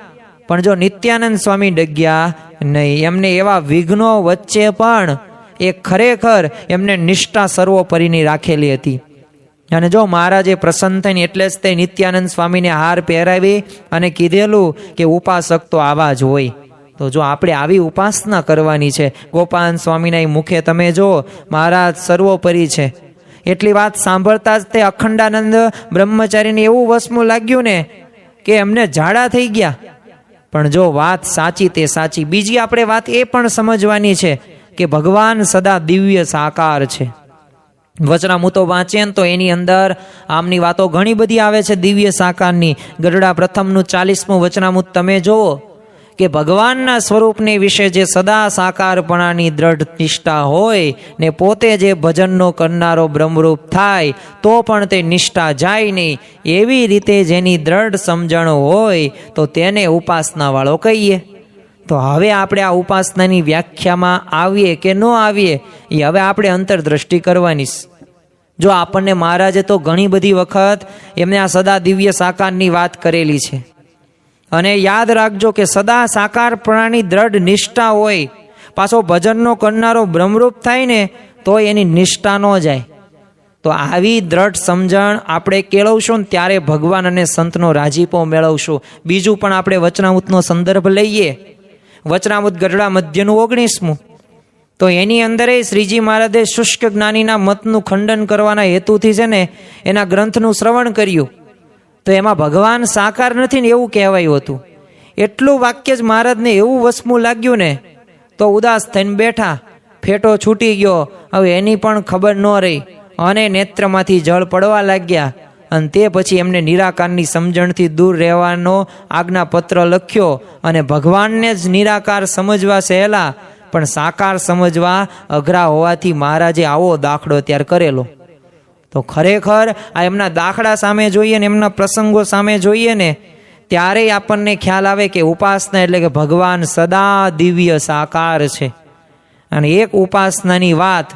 પણ જો નિત્યાનંદ સ્વામી ડગ્યા નહીં. એમને એવા વિઘ્નો વચ્ચે પણ એ ખરેખર એમને નિષ્ઠા સર્વોપરીની રાખેલી હતી. અને જો મહારાજે પ્રસન્ન થઈને એટલે જ તે નિત્યાનંદ સ્વામીને હાર પહેરાવી અને કીધેલું કે ઉપાસક તો આવા જ હોય. તો જો આપણે આવી ઉપાસના કરવાની છે. ગોપાલ સ્વામીના મુખે તમે જો મહારાજ સર્વોપરી છે. એટલી વાત સાંભળતા જ તે અખંડાનંદ બ્રહ્મચારીને એવું વસમું લાગ્યું ને કે એમને ઝાડા થઈ ગયા. પણ જો વાત સાચી તે સાચી. બીજી આપણે વાત એ પણ સમજવાની છે કે ભગવાન સદા દિવ્ય સાકાર છે. વચનામૃતો વાંચીએ તો એની અંદર આમની વાતો ઘણી બધી આવે છે દિવ્ય સાકારની. ગરડા પ્રથમનું 40મું વચનામૃત તમે જુઓ કે ભગવાનના સ્વરૂપને વિશે જે સદા સાકારપણાની દ્રઢ નિષ્ઠા હોય ને પોતે જે ભજનનો કરનારો બ્રહ્મરૂપ થાય તો પણ તે નિષ્ઠા જાય નહીં. એવી રીતે જેની દ્રઢ સમજણ હોય તો તેને ઉપાસનાવાળો કહીએ. તો હવે આપણે આ ઉપાસનાની વ્યાખ્યામાં આવીએ કે ન આવીએ એ હવે આપણે અંતરદ્રષ્ટિ કરવાની. જો આપણને મહારાજે તો ઘણી બધી વખત એમને આ સદા દિવ્ય સાકારની વાત કરેલી છે. અને યાદ રાખજો કે સદા સાકારપણાની દ્રઢ નિષ્ઠા હોય, પાછો ભજનનો કરનારો બ્રહ્મરૂપ થાય ને તો એની નિષ્ઠા ન જાય. તો આવી દ્રઢ સમજણ આપણે કેળવશું ને ત્યારે ભગવાન અને સંતનો રાજીપો મેળવશું. બીજું પણ આપણે વચનામૃતનો સંદર્ભ લઈએ. વચનામૃત ગઢડા મધ્યનું 19મું. તો એની અંદર શ્રીજી મહારાજે શુષ્ક જ્ઞાનીના મતનું ખંડન કરવાના હેતુથી છે ને એના ગ્રંથનું શ્રવણ કર્યું. તો એમાં ભગવાન સાકાર નથી ને એવું કહેવાયું હતું. એટલું વાક્ય જ મહારાજને એવું વસમું લાગ્યું ને તો ઉદાસ થઈને બેઠા. ફેટો છૂટી ગયો. હવે એની પણ ખબર ન રહી અને નેત્રમાંથી જળ પડવા લાગ્યા. અને તે પછી એમને નિરાકારની સમજણથી દૂર રહેવાનો આજ્ઞાપત્ર લખ્યો. અને ભગવાનને જ નિરાકાર સમજવા સહેલા પણ સાકાર સમજવા અઘરા હોવાથી મહારાજે આવો દાખલો ત્યાર કરેલો. તો ખરેખર આ એમના દાખલા સામે જોઈએ ને એમના પ્રસંગો સામે જોઈએ ને ત્યારે આપણને ખ્યાલ આવે કે ઉપાસના એટલે કે ભગવાન સદા દિવ્ય સાકાર છે. અને એક ઉપાસનાની વાત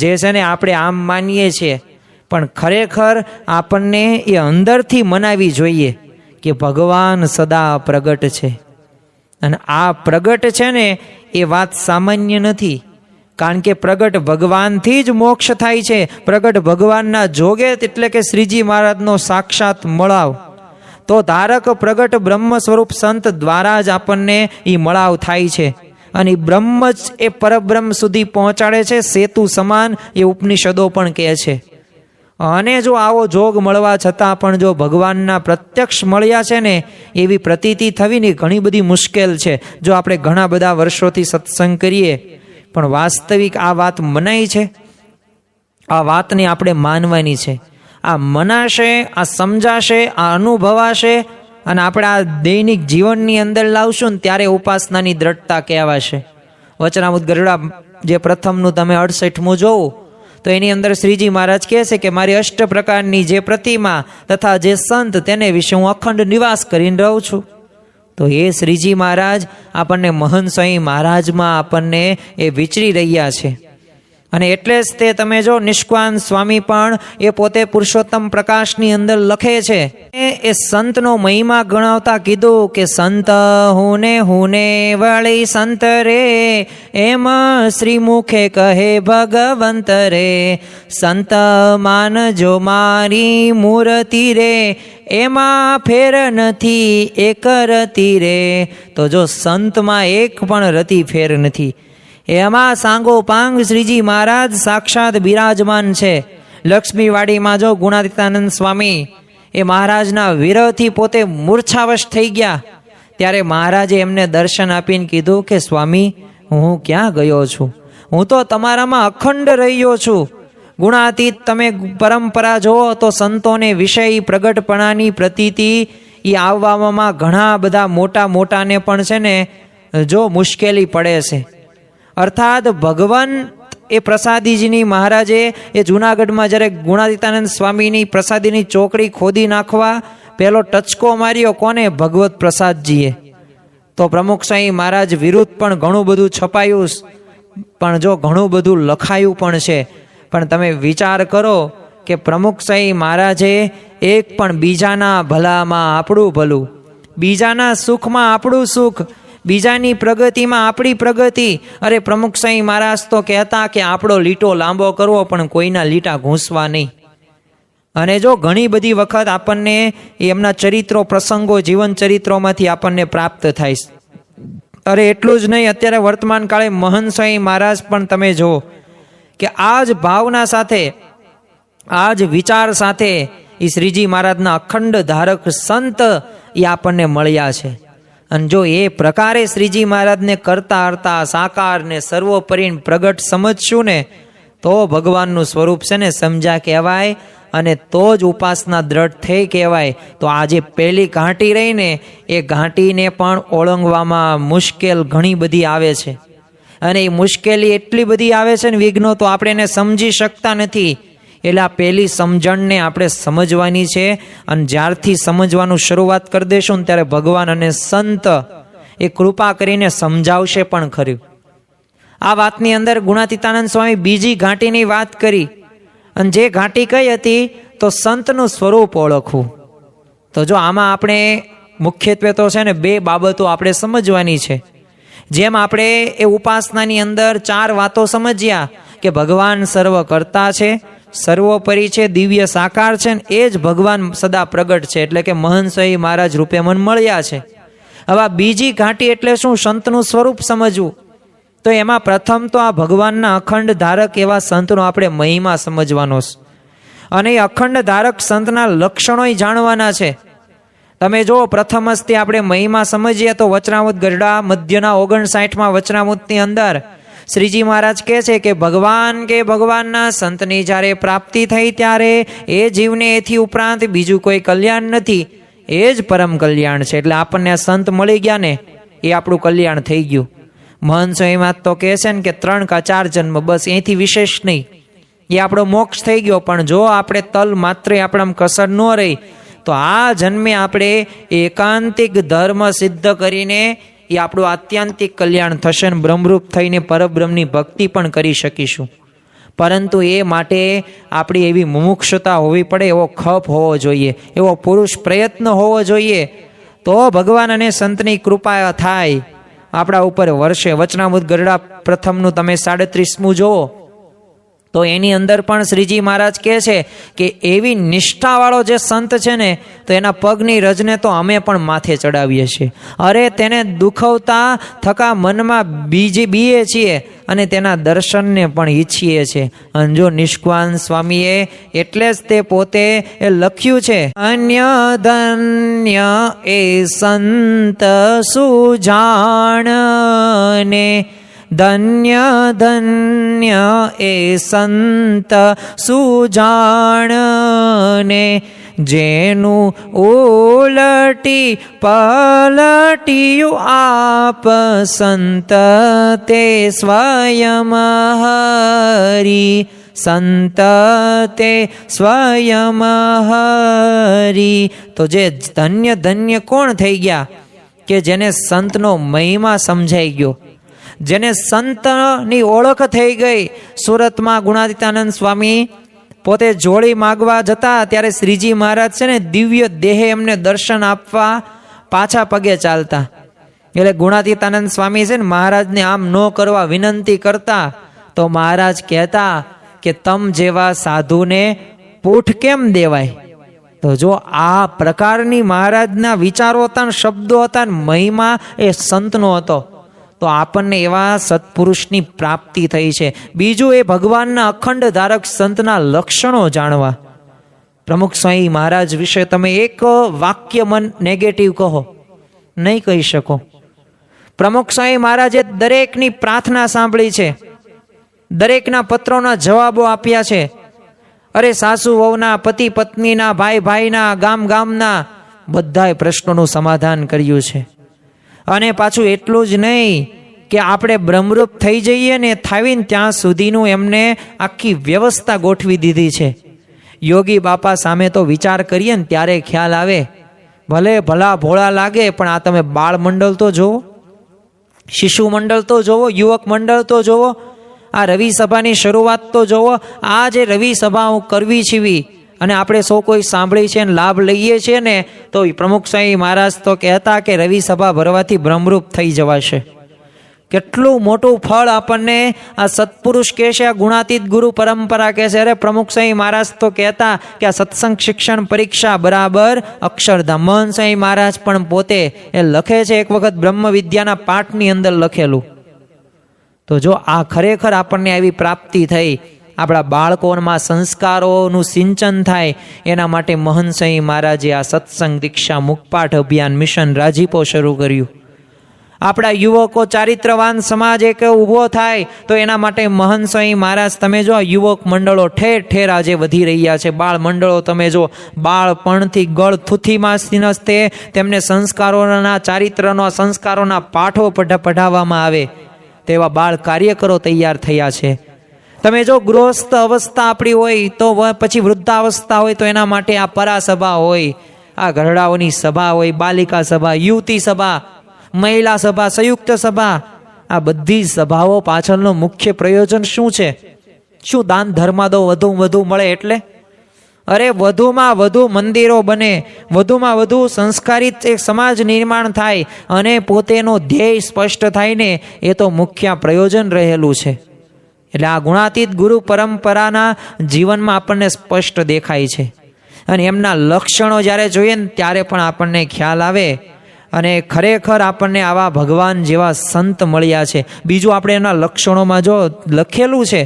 જે છે ને આપણે આમ માનીએ છીએ પણ ખરેખર આપણને એ અંદરથી મનાવી જોઈએ કે ભગવાન સદા પ્રગટ છે. અને આ પ્રગટ છે ને એ વાત સામાન્ય નથી. કારણ કે પ્રગટ ભગવાનથી જ મોક્ષ થાય છે. પ્રગટ ભગવાનના જોગે એટલે કે શ્રીજી મહારાજનો સાક્ષાત મળાવ. તો ધારક પ્રગટ બ્રહ્મ સ્વરૂપ સંત દ્વારા જ આપણને એ મળાવ થાય છે. અને બ્રહ્મ જ એ પરબ્રહ્મ સુધી પહોંચાડે છે. સેતુ સમાન એ ઉપનિષદો પણ કહે છે. અને જો આવો જોગ મળવા છતાં પણ જો ભગવાનના પ્રત્યક્ષ મળ્યા છે ને એવી પ્રતીતિ થવી ને ઘણી બધી મુશ્કેલ છે. જો આપણે ઘણા બધા વર્ષોથી સત્સંગ કરીએ પણ વાસ્તવિક આ વાત મનાય છે. આ વાતને આપણે માનવાની છે. આ મનાશે, આ સમજાશે, આ અનુભવાશે અને આપણે આ દૈનિક જીવનની અંદર લાવશું ને ત્યારે ઉપાસનાની દ્રઢતા કહેવાશે. વચનામૃત ગરડા જે પ્રથમનું તમે 68મું જોવું તો એની અંદર શ્રીજી મહારાજ કહે છે કે મારી 8 પ્રકારની જે પ્રતિમા તથા જે સંત તેને વિશે હું અખંડ નિવાસ કરીને રહું છું. તો એ શ્રીજી મહારાજ આપણને મહંત સ્વામી મહારાજમાં આપણને એ વિચરી રહ્યા છે. અને એટલે જ તે તમે જો નિષ્કાન સ્વામી પણ એ પોતે પુરુષોત્તમ પ્રકાશની અંદર લખે છે. એ સંતનો મહિમા ગણાવતા કીધું કે સંત હુને વળી સંત રે એમ શ્રી મુખે કહે ભગવંત રે. સંત માનજો મારી મૂર્તિ રે એમાં ફેર નથી એક રતી રે. તો જો સંતમાં એક પણ રતી ફેર નથી. એમાં સાંગો પાંગ શ્રીજી મહારાજ સાક્ષાત બિરાજમાન છે. લક્ષ્મીવાડીમાં જો ગુણાતીતાનંદ સ્વામી એ મહારાજના વિરહથી પોતે મૂર્છાવશ થઈ ગયા ત્યારે મહારાજે એમને દર્શન આપીને કીધું કે સ્વામી હું ક્યાં ગયો છું? હું તો તમારામાં અખંડ રહ્યો છું. ગુણાતીત તમે પરંપરા જુઓ તો સંતોને વિષય પ્રગટપણાની પ્રતીતિ એ આવવામાં ઘણા બધા મોટાને પણ છે ને જો મુશ્કેલી પડે છે. અર્થાત ભગવાન એ પ્રસાદીજીની મહારાજે એ જૂનાગઢમાં જ્યારે ગુણાતીતાનંદ સ્વામીની પ્રસાદીની ચોકડી ખોદી નાખવા પહેલો ટચકો માર્યો કોને? ભગવત પ્રસાદજીએ. તો પ્રમુખ સ્વામી મહારાજ વિરુદ્ધ પણ ઘણું બધું છપાયું, પણ જો ઘણું બધું લખાયું પણ છે. પણ તમે વિચાર કરો કે પ્રમુખ સ્વામી મહારાજે એક પણ બીજાના ભલામાં આપણું ભલું, બીજાના સુખમાં આપણું સુખ, બીજાની પ્રગતિમાં આપણી પ્રગતિ. અરે પ્રમુખ સ્વામી મહારાજ તો કહેતા કે આપણો લીટો લાંબો કરવો પણ કોઈના લીટા ઘૂંસવા નહીં. અને જો ઘણી બધી વખત આપણને એમના ચરિત્રો, પ્રસંગો, જીવન ચરિત્રોમાંથી આપણને પ્રાપ્ત થાય. અરે એટલું જ નહીં, અત્યારે વર્તમાન કાળે મહંત સ્વામી મહારાજ પણ તમે જુઓ કે આ જ ભાવના સાથે, આ જ વિચાર સાથે એ શ્રીજી મહારાજના અખંડ ધારક સંત એ આપણને મળ્યા છે. અને જો એ પ્રકારે શ્રીજી મહારાજને કરતા હરતા સાકાર ને સર્વોપરી પ્રગટ સમજશું ને તો ભગવાનનું સ્વરૂપ છે ને સમજા કહેવાય, અને તો જ ઉપાસના દ્રઢ થઈ કહેવાય. તો આજે પહેલી ઘાંટી રહીને એ ઘાંટીને પણ ઓળંગવામાં મુશ્કેલ ઘણી બધી આવે છે. અને એ મુશ્કેલી એટલી બધી આવે છે ને વિઘ્નો, તો આપણે એને સમજી શકતા નથી. એટલે આ પહેલી સમજણને આપણે સમજવાની છે. અને જ્યારથી સમજવાનું શરૂઆત કરી દેશું ને ત્યારે ભગવાન અને સંત એ કૃપા કરીને સમજાવશે પણ ખરું. આ વાતની અંદર ગુણાતીતાનંદ સ્વામી બીજી ઘાંટીની વાત કરી, અને જે ઘાંટી કઈ હતી તો સંતનું સ્વરૂપ ઓળખવું. તો જો આમાં આપણે મુખ્યત્વે તો છે ને બે બાબતો આપણે સમજવાની છે. જેમ આપણે એ ઉપાસનાની અંદર 4 વાતો સમજ્યા કે ભગવાન સર્વ કરતા છે, સર્વોપરી છે, દિવ્ય સાકાર છે, એ જ ભગવાન સદા પ્રગટ છે, એટલે કે મહંત સ્વામી મહારાજ રૂપે મન મળ્યા છે. હવે બીજી ઘાંટી એટલે શું? સંતનું સ્વરૂપ સમજવું. તો એમાં પ્રથમ તો આ ભગવાનના અખંડ ધારક એવા સંતનો આપણે મહિમા સમજવાનો છે. અને એ અખંડ ધારક સંતના લક્ષણો જાણવાના છે. તમે જો પ્રથમ હસ્તે આપણે મહિમા સમજીએ તો વચનામૃત ગરડા મધ્યના 59માં વચનામૃતની અંદર શ્રીજી મહારાજ કહે છે કે ભગવાનના સંતની જ્યારે પ્રાપ્તિ થઈ ત્યારે એ જીવને એથી ઉપરાંત બીજું કોઈ કલ્યાણ નથી, એ જ પરમ કલ્યાણ છે. એટલે આપણને આ સંત મળી ગયા ને એ આપણું કલ્યાણ થઈ ગયું. મહંત સ્વામી તો કહે છે ને કે 3 કે 4 જન્મ, બસ એથી વિશેષ નહીં, એ આપણો મોક્ષ થઈ ગયો. પણ જો આપણે તલ માત્ર આપણામાં કસર ન રહી તો આ જન્મે આપણે એકાંતિક ધર્મ સિદ્ધ કરીને એ આપણું આત્યંતિક કલ્યાણ થશે ને બ્રહ્મરૂપ થઈને પરબ્રહ્મની ભક્તિ પણ કરી શકીશું. પરંતુ એ માટે આપણી એવી મુમુક્ષતા હોવી પડે, એવો ખપ હોવો જોઈએ, એવો પુરુષ પ્રયત્ન હોવો જોઈએ, તો ભગવાન અને સંતની કૃપા થાય આપણા ઉપર વર્ષે. વચનામૃત ગરડા પ્રથમનું તમે 37મું જોવો તો એની અંદર પણ શ્રીજી મહારાજ કહે છે કે એવી નિષ્ઠાવાળો જે સંત છે ને તો એના પગની રજને તો અમે પણ માથે ચડાવીએ છીએ. અરે તેને દુખવતા થકા મનમાં બીએ છીએ અને તેના દર્શનને પણ ઈચ્છીએ છીએ. અને જો નિષ્કાન સ્વામીએ એટલે જ તે પોતે એ લખ્યું છે, અન્ય ધન્ય એ સંત સુજાણને, ધન્ય ધન્ય એ સંત સુજાણને, જેનું ઉલટી પલટિયું આપ સંત તે સ્વયં હરી, સંત તે સ્વયં હરી. તો જે ધન્ય ધન્ય કોણ થઈ ગયા? કે જેને સંતનો મહિમા સમજાઈ ગયો, જેને સંતની ઓળખ થઈ ગઈ. સુરતમાં ગુણાતીતાનંદ સ્વામી પોતે જોડી માગવા જતા ત્યારે શ્રીજી મહારાજ છે ને દિવ્ય દેહે એમને દર્શન આપવા પાછા પગે ચાલતા. એટલે ગુણાતીતાનંદ સ્વામી છે ને મહારાજને આમ ન કરવા વિનંતી કરતા તો મહારાજ કહેતા કે તમ જેવા સાધુને પૂઠ કેમ દેવાય? તો જો આ પ્રકારની મહારાજના વિચારો હતા, શબ્દો હતા, મહિમા એ સંતનો હતો. તો આપણને એવા સત્પુરુષની પ્રાપ્તિ થઈ છે. બીજું એ ભગવાનના અખંડ ધારક સંતના લક્ષણો જાણવા. પ્રમુખ સ્વામી મહારાજ વિશે તમે એક વાક્ય મન નેગેટિવ કહો, નહીં કહી શકો. પ્રમુખ સ્વામી મહારાજે દરેકની પ્રાર્થના સાંભળી છે, દરેકના પત્રોના જવાબો આપ્યા છે. અરે સાસુ વહુના, પતિ પત્નીના, ભાઈ ભાઈના, ગામના બધાય પ્રશ્નોનું સમાધાન કર્યું છે. અને પાછું એટલું જ નહીં કે આપણે બ્રહ્મરૂપ થઈ જઈએ ને થાવીને ત્યાં સુધીનું એમને આખી વ્યવસ્થા ગોઠવી દીધી છે. યોગી બાપા સામે તો વિચાર કરીએ ને ત્યારે ખ્યાલ આવે, ભલે ભલા ભોળા લાગે પણ આ તમે બાળ મંડળ તો જોવો, શિશુ મંડળ તો જોવો, યુવક મંડળ તો જોવો, આ રવિ સભાની શરૂઆત તો જોવો. આ જે રવિ સભાઓ કરવી છીવી અને આપણે સૌ કોઈ સાંભળી છે ને લાભ લઈએ છીએ ને, તો પ્રમુખ સ્વામી મહારાજ તો કહેતા કે રવિ સભા ભરવાથી બ્રહ્મરૂપ થઈ જવાશે. કેટલું મોટું ફળ આપણને આ સત્પુરુષ કહે છે, આ ગુણાતીત ગુરુ પરંપરા કહે છે. અરે પ્રમુખ સ્વામી મહારાજ તો કહેતા કે આ સત્સંગ શિક્ષણ પરીક્ષા બરાબર અક્ષરધામ. મહંત સ્વામી મહારાજ પણ પોતે એ લખે છે, એક વખત બ્રહ્મ વિદ્યાના પાઠની અંદર લખેલું. તો જો આ ખરેખર આપણને આવી પ્રાપ્તિ થઈ, આપણા બાળકોમાં સંસ્કારોનું સિંચન થાય, એના માટે મહંત સ્વામી મહારાજે આ સત્સંગ દીક્ષા મુખપાઠ અભિયાન મિશન રાજીપો શરૂ કર્યું. આપણા યુવકો ચારિત્રવાન સમાજ એક ઊભો થાય તો એના માટે મહંત સ્વામી મહારાજ, તમે જો યુવક મંડળો ઠેર ઠેર આજે વધી રહ્યા છે. બાળ મંડળો તમે જો, બાળપણથી ગળ થૂથીમાં નસ્તે તેમને સંસ્કારોના ચારિત્રના સંસ્કારોના પાઠો પઢાવવામાં આવે તેવા બાળ કાર્યકરો તૈયાર થયા છે. તમે જો ગૃહસ્થ અવસ્થા આપણી હોય તો પછી વૃદ્ધાવસ્થા હોય તો એના માટે આ પરાસભા હોય, આ ઘરડાઓની સભા હોય, બાલિકા સભા, યુવતી સભા, મહિલા સભા, સંયુક્ત સભા. આ બધી સભાઓ પાછળનું મુખ્ય પ્રયોજન શું છે? શું દાન ધર્માદો વધુ વધુ મળે એટલે? અરે વધુમાં વધુ મંદિરો બને, વધુમાં વધુ સંસ્કારિત એક સમાજ નિર્માણ થાય અને પોતેનો ધ્યેય સ્પષ્ટ થાય ને, એ તો મુખ્ય પ્રયોજન રહેલું છે. એટલે આ ગુણાતીત ગુરુ પરંપરાના જીવનમાં આપણને સ્પષ્ટ દેખાય છે. અને એમના લક્ષણો જ્યારે જોઈએ ને ત્યારે પણ આપણને ખ્યાલ આવે. અને ખરેખર આપણને આવા ભગવાન જેવા સંત મળ્યા છે. બીજું આપણે એના લક્ષણોમાં જો લખેલું છે,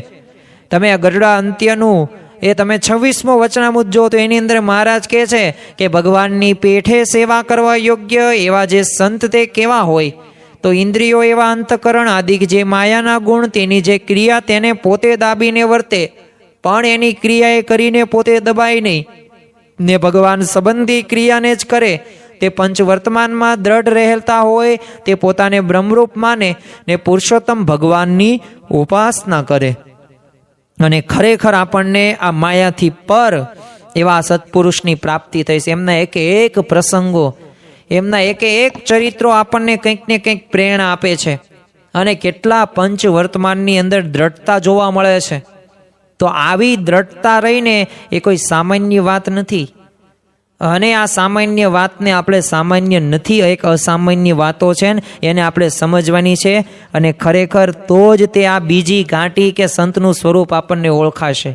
તમે આ ગઢડા અંત્યનું એ તમે 26મો વચનામૃત જો તો એની અંદર મહારાજ કહે છે કે ભગવાનની પેઠે સેવા કરવા યોગ્ય એવા જે સંત તે કેવા હોય? તો ઇન્દ્રિયો એવા અંતકરણ આદિક જે માયાના ગુણ, તેની જે ક્રિયા તેને પોતે દાબીને વર્તે, પણ એની ક્રિયા એ કરીને પોતે દબાય નહીં ને ભગવાન સંબંધી ક્રિયાને જ કરે. તે પંચ વર્તમાનમાં દ્રઢ રહેતા હોય, તે પોતાને બ્રહ્મરૂપ માને ને પુરુષોત્તમ ભગવાનની ઉપાસના કરે. અને ખરેખર આપણને આ માયાથી પર એવા સત્પુરુષની પ્રાપ્તિ થઈ છે. એમના એક એક પ્રસંગો, એમના એક એક ચરિત્રો આપણને કંઈક ને કંઈક પ્રેરણા આપે છે. અને કેટલા પંચ વર્તમાનની અંદર દ્રઢતા જોવા મળે છે. તો આવી દ્રઢતા રહીને એ કોઈ સામાન્ય વાત નથી. અને આ સામાન્ય વાતને આપણે સામાન્ય નથી, એક અસામાન્ય વાતો છે ને એને આપણે સમજવાની છે. અને ખરેખર તો જ તે આ બીજી ઘાટી કે સંતનું સ્વરૂપ આપણને ઓળખાશે.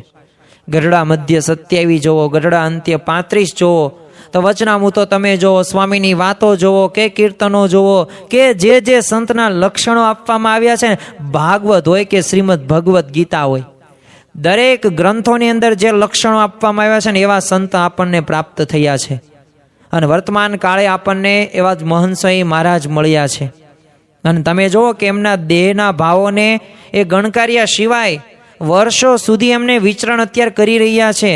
ગઢડા મધ્ય 27 જોવો, ગઢડા અંત્ય 35 જોવો, તો વચનામૃતો તમે જોવો, સ્વામીની વાતો જોવો કે કીર્તનો જોવો કે જે જે સંતના લક્ષણો આપવામાં આવ્યા છે ને, ભાગવત હોય કે શ્રીમદ ભગવદ્ ગીતા હોય, દરેક ગ્રંથોની અંદર જે લક્ષણો આપવામાં આવ્યા છે ને એવા સંત આપણને પ્રાપ્ત થયા છે. અને વર્તમાન કાળે આપણને એવા જ મહંત સ્વામી મહારાજ મળ્યા છે. અને તમે જુઓ કે એમના દેહના ભાવોને એ ગણકાર્યા સિવાય વર્ષો સુધી એમને વિચરણ અત્યારે કરી રહ્યા છે.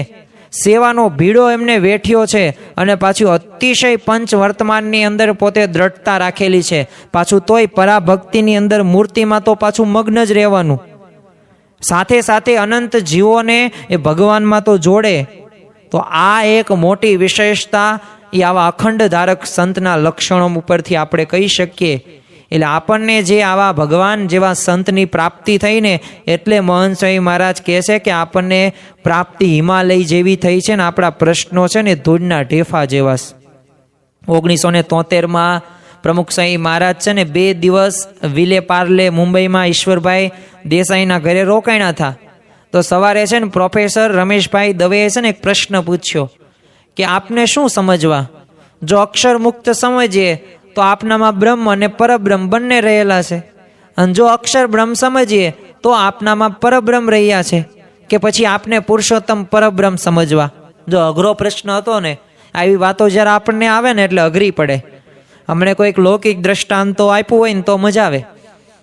સેવાનો ભીડો એમને વેઠ્યો છે. અને પાછું અતિશય પંચ વર્તમાનની અંદર પોતે દ્રઢતા રાખેલી છે. પાછું તોય પરાભક્તિની અંદર મૂર્તિમાં તો પાછું મગ્ન જ રહેવાનું. સાથે સાથે અનંત જીવોને એ ભગવાનમાં તો જોડે. તો આ એક મોટી વિશેષતા એ આવા અખંડ ધારક સંતના લક્ષણો ઉપરથી આપણે કહી શકીએ. એટલે આપણને જે આવા ભગવાન જેવા સંતની પ્રાપ્તિ થઈને, એટલે મહંત સ્વામી મહારાજ કહે છે કે આપણને પ્રાપ્તિ હિમાલય જેવી થઈ છે ને આપણા પ્રશ્નો છે ને ધૂળના ઢેફા જેવા. 1973માં પ્રમુખ સ્વામી મહારાજ છે ને 2 દિવસ વિલે પાર્લે મુંબઈમાં ઈશ્વરભાઈ દેસાઈના ઘરે રોકાણા હતા. તો સવારે છે ને પ્રોફેસર રમેશભાઈ દવેએ છે ને એક પ્રશ્ન પૂછ્યો કે આપને શું સમજવા? જો અક્ષર મુક્ત સમજીએ તો આપનામાં બ્રહ્મ અને પરબ્રહ્મ બંને રહેલા છે, અને જો અક્ષર બ્રહ્મ સમજીએ તો આપનામાં પરબ્રહ્મ રહ્યા છે, કે પછી આપને પુરુષોત્તમ પરબ્રહ્મ સમજવા? જો અઘરો પ્રશ્ન હતો ને, આવી વાતો જ્યારે આપણને આવે ને એટલે અઘરી પડે. હમણે કોઈક લૌકિક દ્રષ્ટાંતો આપ્યું હોય ને તો મજા આવે,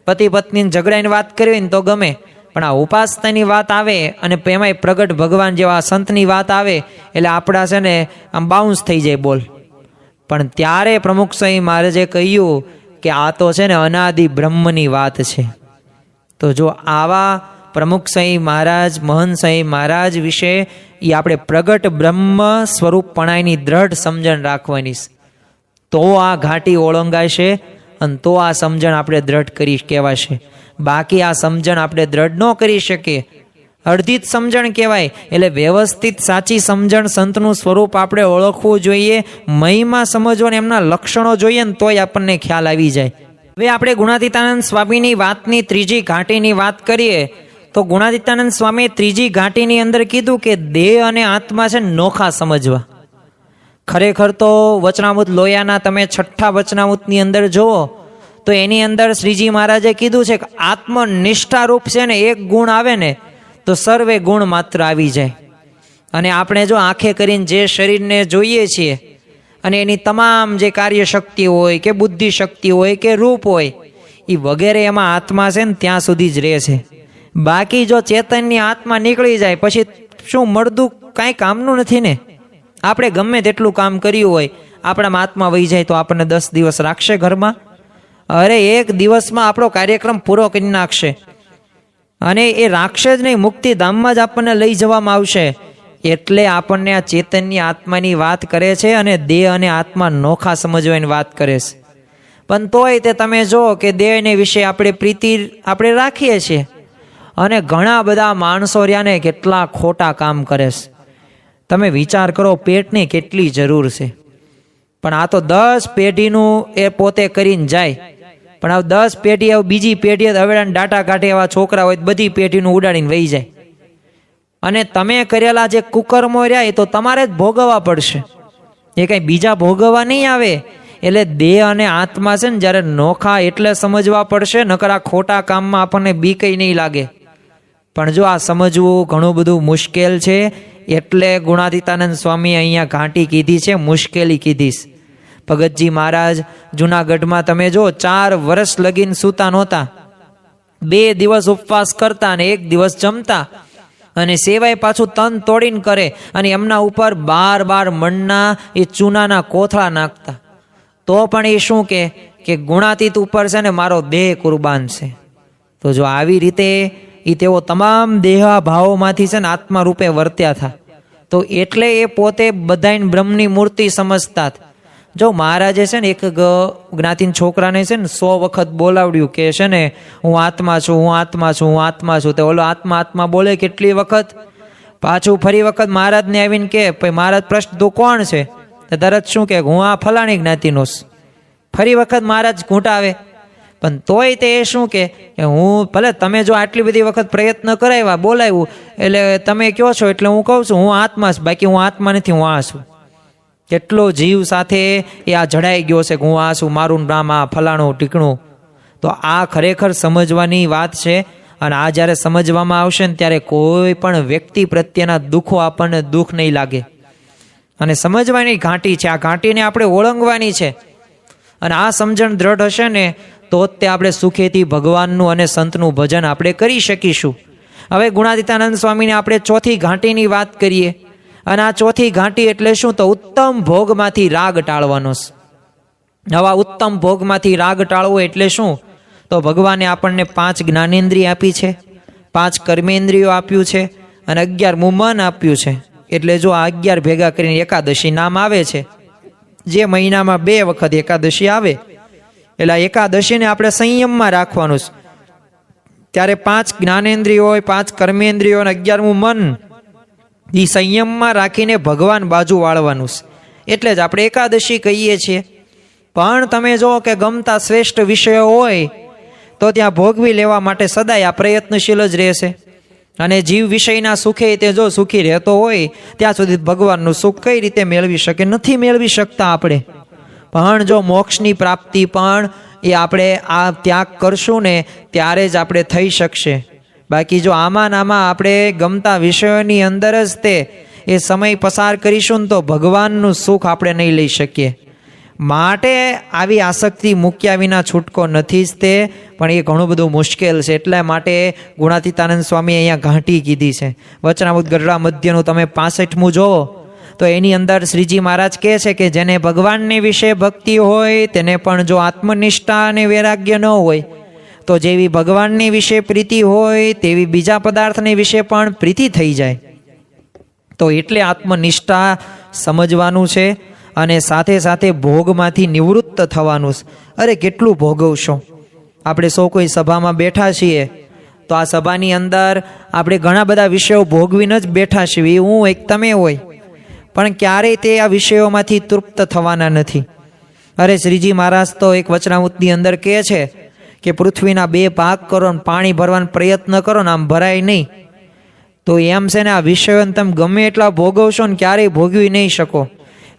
પતિ પત્નીને ઝઘડાની વાત કરવી હોય ને તો ગમે, પણ આ ઉપાસનાની વાત આવે અને એમાંય પ્રગટ ભગવાન જેવા સંતની વાત આવે એટલે આપણા છે ને આમ બાઉન્સ થઈ જાય બોલ. પણ ત્યારે પ્રમુખ સ્વામી મહારાજે કહ્યું કે આ તો છે ને અનાદિ બ્રહ્મની વાત છે. તો જો આવા પ્રમુખ સ્વામી મહારાજ, મહંત સ્વામી મહારાજ વિશે એ આપણે પ્રગટ બ્રહ્મ સ્વરૂપપણાની દ્રઢ સમજણ રાખવાની, તો આ ઘાટી ઓળંગાશે અને તો આ સમજણ આપણે દ્રઢ કરી કહેવાશે. બાકી આ સમજણ આપણે દ્રઢ ન કરી શકીએ, અડધી જ સમજણ કહેવાય. એટલે વ્યવસ્થિત સાચી સમજણ, સંતનું સ્વરૂપ આપણે ઓળખવું જોઈએ, મહિમા સમજવાને એમના લક્ષણો જોઈએ ને તોય આપણને ખ્યાલ આવી જાય. હવે આપણે ગુણાતીતાનંદ સ્વામીની વાતની ત્રીજી ઘાટીની વાત કરીએ તો ગુણાતીતાનંદ સ્વામીએ ત્રીજી ઘાટીની અંદર કીધું કે દેહ અને આત્મા છે નોખા સમજવા. ખરેખર તો વચનામૃત લોયાના તમે 6ઠ્ઠા વચનામૃતની અંદર જુઓ તો એની અંદર શ્રીજી મહારાજે કીધું છે કે આત્મનિષ્ઠા રૂપ છે ને એક ગુણ આવે ને તો સર્વે ગુણ માત્ર આવી જાય. અને આપણે જો આંખે કરીને જે શરીરને જોઈએ છીએ અને એની તમામ જે કાર્ય શક્તિ હોય કે બુદ્ધિ શક્તિ હોય કે રૂપ હોય એ વગેરે એમાં આત્મા છે ને ત્યાં સુધી જ રહે છે. બાકી જો ચેતનની આત્મા નીકળી જાય પછી શું મળતું કાંઈ કામનું નથી ને. આપણે ગમે તેટલું કામ કર્યું હોય, આપણામાં આત્મા વહી જાય તો આપણને 10 દિવસ રાખશે ઘરમાં? અરે એક દિવસમાં આપણો કાર્યક્રમ પૂરો કરી નાખશે. અને એ રાખશે જ નહીં, મુક્તિધામમાં જ આપણને લઈ જવામાં આવશે. એટલે આપણને આ ચેતનની આત્માની વાત કરે છે અને દેહ અને આત્મા નોખા સમજવાની વાત કરે છે. પણ તોય તે તમે જો કે દેહને વિશે આપણે પ્રીતિ આપણે રાખીએ છીએ અને ઘણા બધા માણસો રહ્યા ને કેટલા ખોટા કામ કરે છે. તમે વિચાર કરો પેટની કેટલી જરૂર છે, પણ આ તો 10 પેઢીનું એ પોતે કરીને જાય. પણ આ 10 પેઢી હવે બીજી પેઢી હવેડાને ડાટા કાઢે એવા છોકરા હોય બધી પેઢીનું ઉડાડીને વહી જાય. અને તમે કરેલા જે કુકર્મો રહ્યા એ તો તમારે જ ભોગવવા પડશે, એ કંઈ બીજા ભોગવવા નહીં આવે. એટલે દેહ અને આત્મા છે ને જ્યારે નોખા એટલે સમજવા પડશે, નકર આ ખોટા કામમાં આપણને બી કંઈ નહીં લાગે. પણ જો આ સમજવું ઘણું બધું મુશ્કેલ છે. એટલે ગુણાતીતાનંદ સ્વામી અહીંયા ઘાંટી કીધી છે, મુશ્કેલી કીધીશ. ભગતજી મહારાજ જુનાગઢમાં તમે જો 4 વર્ષ લગીન સૂતા નહોતા, 2 દિવસ ઉપવાસ કરતા અને 1 દિવસ જમતા, અને સેવાય પાછું તન તોડીને કરે અને એમના ઉપર 12 મણના એ ચૂનાના કોથળા નાખતા. તો પણ એ શું કે ગુણાતીત ઉપર છે ને મારો દેહ કુરબાન છે. તો જો આવી રીતે એ તેઓ તમામ દેહા ભાવોમાંથી છે ને આત્મા રૂપે વર્ત્યા હતા. તો એટલે એ પોતે બધાને બ્રહ્મની મૂર્તિ સમજતા. જો મહારાજે છે ને એક જ્ઞાતિન છોકરાને છે ને 100 વખત બોલાવડ્યું કે છે ને હું આત્મા છું, હું આત્મા છું, હું આત્મા છું. તો ઓલો આત્મા આત્મા બોલે કેટલી વખત, પાછું ફરી વખત મહારાજને આવીને કે ભાઈ મહારાજ પ્રશ્ન તું કોણ છે? તો તરત શું કે હું આ ફલાણી જ્ઞાતિનો છું. ફરી વખત મહારાજ ઘૂંટાવે. પણ તોય તે શું કે હું ભલે તમે જો આટલી બધી વખત પ્રયત્ન કરાવ્યા, બોલાવ્યું, એટલે તમે કહો છો એટલે હું કહું છું હું આત્મા છું, બાકી હું આત્મા નથી, હું આ છું. કેટલો જીવ સાથે એ આ જડાઈ ગયો છે કે હું આ છું, મારું નામ આ ફલાણું ટીકણું. તો આ ખરેખર સમજવાની વાત છે. અને આ જ્યારે સમજવામાં આવશે ને ત્યારે કોઈ પણ વ્યક્તિ પ્રત્યેના દુઃખો આપણને દુઃખ નહીં લાગે. અને સમજવાની ઘાંટી છે, આ ઘાંટીને આપણે ઓળંગવાની છે. અને આ સમજણ દ્રઢ હશે ને તો જ તે આપણે સુખેથી ભગવાનનું અને સંતનું ભજન આપણે કરી શકીશું. હવે ગુણાતીતાનંદ સ્વામીને આપણે ચોથી ઘાંટીની વાત કરીએ. અને આ ચોથી ઘાંટી એટલે શું? તો ઉત્તમ ભોગમાંથી રાગ ટાળવાનો. આવા ઉત્તમ ભોગમાંથી રાગ ટાળવો એટલે શું? તો ભગવાને આપણને 5 જ્ઞાનેન્દ્રિય આપી છે, 5 કર્મેન્દ્રિયો આપ્યું છે અને 11મું મન આપ્યું છે. એટલે જો આ 11 ભેગા કરીને એકાદશી નામ આવે છે. જે મહિનામાં 2 વખત એકાદશી આવે એટલે એકાદશીને આપણે સંયમમાં રાખવાનું છે. ત્યારે 5 જ્ઞાનેન્દ્રિયો હોય, 5 કર્મેન્દ્રિયો અને 11મું મન એ સંયમમાં રાખીને ભગવાન બાજુ વાળવાનું છે. એટલે જ આપણે એકાદશી કહીએ છીએ. પણ તમે જો કે ગમતા શ્રેષ્ઠ વિષયો હોય તો ત્યાં ભોગવી લેવા માટે સદાય આ પ્રયત્નશીલ જ રહેશે. અને જીવ વિષયના સુખે તે જો સુખી રહેતો હોય ત્યાં સુધી ભગવાનનું સુખ કઈ રીતે મેળવી શકે? નથી મેળવી શકતા આપણે. પણ જો મોક્ષની પ્રાપ્તિ પણ એ આપણે આ ત્યાગ કરશું ને ત્યારે જ આપણે થઈ શકશે. બાકી જો આમાં આપણે ગમતા વિષયોની અંદર જ તે એ સમય પસાર કરીશું ને તો ભગવાનનું સુખ આપણે નહીં લઈ શકીએ. માટે આવી આસક્તિ મૂક્યા વિના છૂટકો નથી જ તે, પણ એ ઘણું બધું મુશ્કેલ છે. એટલા માટે ગુણાતીતાનંદ સ્વામી અહીંયા ઘાંટી કીધી છે. વચનામૃત ગઢડા મધ્યનું તમે 65મું જોવો તો એની અંદર શ્રીજી મહારાજ કહે છે કે જેને ભગવાનને વિશે ભક્તિ હોય તેને પણ જો આત્મનિષ્ઠા અને વૈરાગ્ય ન હોય તો જેવી ભગવાનની વિશે પ્રીતિ હોય તેવી બીજા પદાર્થને વિશે પણ પ્રીતિ થઈ જાય. તો એટલે આત્મનિષ્ઠા સમજવાનું છે અને સાથે સાથે ભોગમાંથી નિવૃત્ત થવાનું છે. અરે કેટલું ભોગવશો? આપણે સૌ કોઈ સભામાં બેઠા છીએ તો આ સભાની અંદર આપણે ઘણા બધા વિષયો ભોગવીને જ બેઠા છીએ, હું એક તમે હોય, પણ ક્યારેય તે આ વિષયોમાંથી તૃપ્ત થવાના નથી. અરે શ્રીજી મહારાજ તો એક વચનામૃતની અંદર કહે છે કે પૃથ્વીના 2 ભાગ કરો ને પાણી ભરવાનો પ્રયત્ન કરો ને આમ ભરાય નહીં. તો એમ છે ને આ વિષયોને તમે ગમે એટલા ભોગવશો ને ક્યારેય ભોગવી નહીં શકો.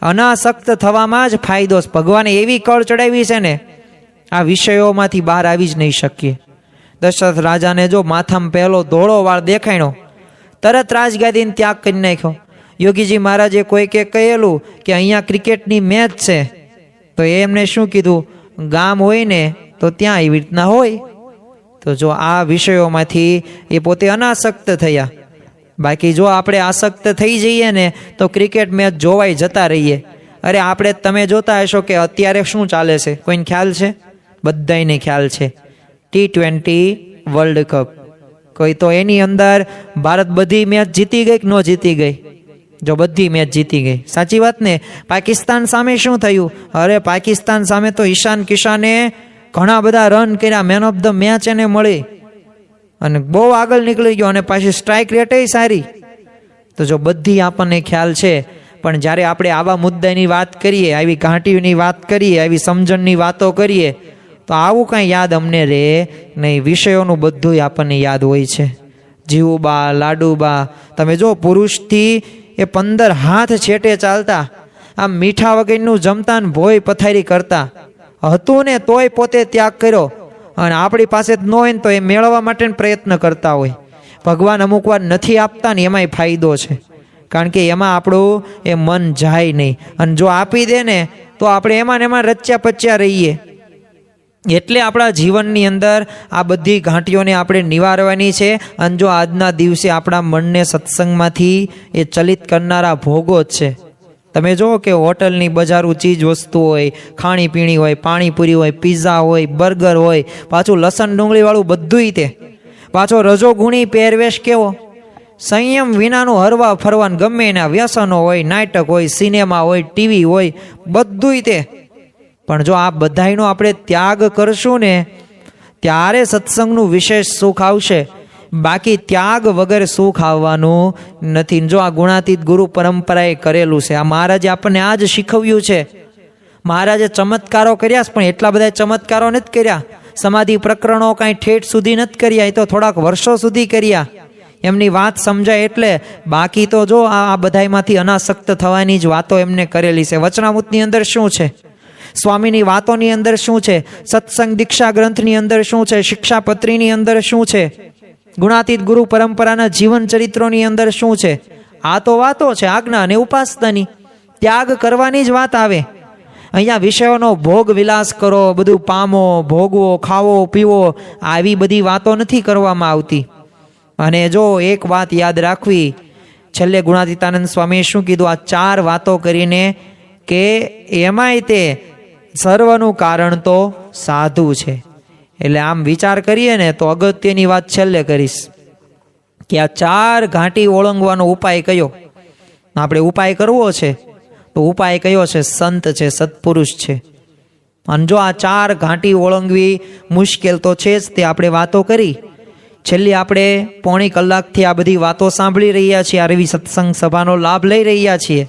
અનાસક્ત થવામાં જ ફાયદો છે. ભગવાને એવી કળ ચડાવી છે ને આ વિષયોમાંથી બહાર આવી જ નહીં શકીએ. દશરથ રાજાને જો માથામાં પહેલો ધોળો વાળ દેખાણો, તરત રાજગાદીને ત્યાગ કરી નાખ્યો. યોગીજી મહારાજે કોઈકે કહેલું કે અહીંયા ક્રિકેટની મેચ છે, તો એમને શું કીધું, ગામ હોય ને તો ત્યાં એવી રીતના હોય. તો જો આ વિષયોમાંથી એ પોતે અનાસક્ત થયા. બાકી જો આપણે આસક્ત થઈ જઈએ ને તો ક્રિકેટ મેચ જોવાય જતા રહીએ. અરે આપણે તમે જોતા હશો કે અત્યારે શું ચાલે છે, કોઈને ખ્યાલ છે? બધાને ખ્યાલ છે, T20 વર્લ્ડ કપ. કોઈ તો એની અંદર ભારત બધી મેચ જીતી ગઈ કે ન જીતી ગઈ? જો બધી મેચ જીતી ગઈ. સાચી વાત ને? પાકિસ્તાન સામે શું થયું? અરે પાકિસ્તાન સામે તો ઈશાન કિશાને ઘણા બધા રન કર્યા, મેન ઓફ ધ મેચ એને મળી અને બહુ આગળ નીકળી ગયો અને પાછી સ્ટ્રાઇક રેટ સારી. તો જો બધી આપણને ખ્યાલ છે, પણ જ્યારે આપણે આવા મુદ્દાની વાત કરીએ, આવી ઘાંટીઓની વાત કરીએ, આવી સમજણની વાતો કરીએ તો આવું કાંઈ યાદ અમને રહે નહીં. વિષયોનું બધું આપણને યાદ હોય છે. જીવુબા, લાડુબા, તમે જો પુરુષથી એ 15 હાથ છેટે ચાલતા, આમ મીઠા વગરનું જમતા ને ભોય પથારી કરતા હતું ને તોય પોતે ત્યાગ કર્યો. અને આપણી પાસે જ ન હોય ને તો એ મેળવવા માટે પ્રયત્ન કરતા હોય. ભગવાન અમુક વાર નથી આપતા ને એમાંય ફાયદો છે, કારણ કે એમાં આપણું એ મન જાય નહીં. અને જો આપી દે ને તો આપણે એમાં ને એમાં રચ્યા પચ્યા રહીએ. એટલે આપણા જીવનની અંદર આ બધી ઘાંટીઓને આપણે નિવારવાની છે. અને જો આજના દિવસે આપણા મનને સત્સંગમાંથી એ ચલિત કરનારા ભોગો જ છે. તમે જુઓ કે હોટલની બજારું ચીજ વસ્તુ હોય, ખાણીપીણી હોય, પાણીપુરી હોય, પીઝા હોય, બર્ગર હોય, પાછું લસણ ડુંગળીવાળું બધુંય તે, પાછો રજોગુણી પહેરવેશ કેવો, સંયમ વિનાનું હરવા ફરવાનું, ગમે એના વ્યસનો હોય, નાટક હોય, સિનેમા હોય, ટીવી હોય, બધુંય તે. પણ જો આ બધાયનો આપણે ત્યાગ કરશું ને ત્યારે સત્સંગનું વિશેષ સુખ આવશે. બાકી ત્યાગ વગર સુખ આવવાનું નથી. જો આ ગુણાતીત ગુરુ પરંપરાએ કરેલું છે, આ મહારાજે આપણને આ જ શીખવ્યું છે. મહારાજે ચમત્કારો કર્યા પણ એટલા બધા ચમત્કારો નથી કર્યા. સમાધિ પ્રકરણો કાંઈ ઠેઠ સુધી નથી કર્યા, એ તો થોડાક વર્ષો સુધી કર્યા. એમની વાત સમજાય એટલે. બાકી તો જો આ બધાયમાંથી અનાસક્ત થવાની જ વાતો એમને કરેલી છે. વચનામૃતની અંદર શું છે, સ્વામીની વાતોની અંદર શું છે, સત્સંગ દીક્ષા ગ્રંથની અંદર શું છે, શિક્ષાપત્રીની અંદર શું છે, ગુણાતીત ગુરુ પરંપરાના જીવન ચરિત્રોની અંદર શું છે. આ તો વાતો છે આજ્ઞા અને ઉપાસનાની. ત્યાગ કરવાની જ વાત આવે. અહીંયા વિષયોનો ભોગ વિલાસ કરો, બધું પામો, ભોગવો, ખાવો, પીવો, આવી બધી વાતો નથી કરવામાં આવતી. અને જો એક વાત યાદ રાખવી, છેલ્લે ગુણાતીતાનંદ સ્વામીએ શું કીધું, આ 4 વાતો કરીને કે એમાંય તે સર્વનું કારણ તો સાધુ છે. એટલે આમ વિચાર કરીએ ને તો અગત્યની વાત છેલ્લે કરીશ કે આ 4 ઘાંટી ઓળંગવાનો ઉપાય કયો? આપણે ઉપાય કરવો છે તો ઉપાય કયો છે? સંત છે, સત્પુરુષ છે. અને જો આ 4 ઘાંટી ઓળંગવી મુશ્કેલ તો છે જ, તે આપણે વાતો કરી. છેલ્લી આપણે પોણી કલાકથી આ બધી વાતો સાંભળી રહ્યા છીએ, આ રવિ સત્સંગ સભાનો લાભ લઈ રહ્યા છીએ.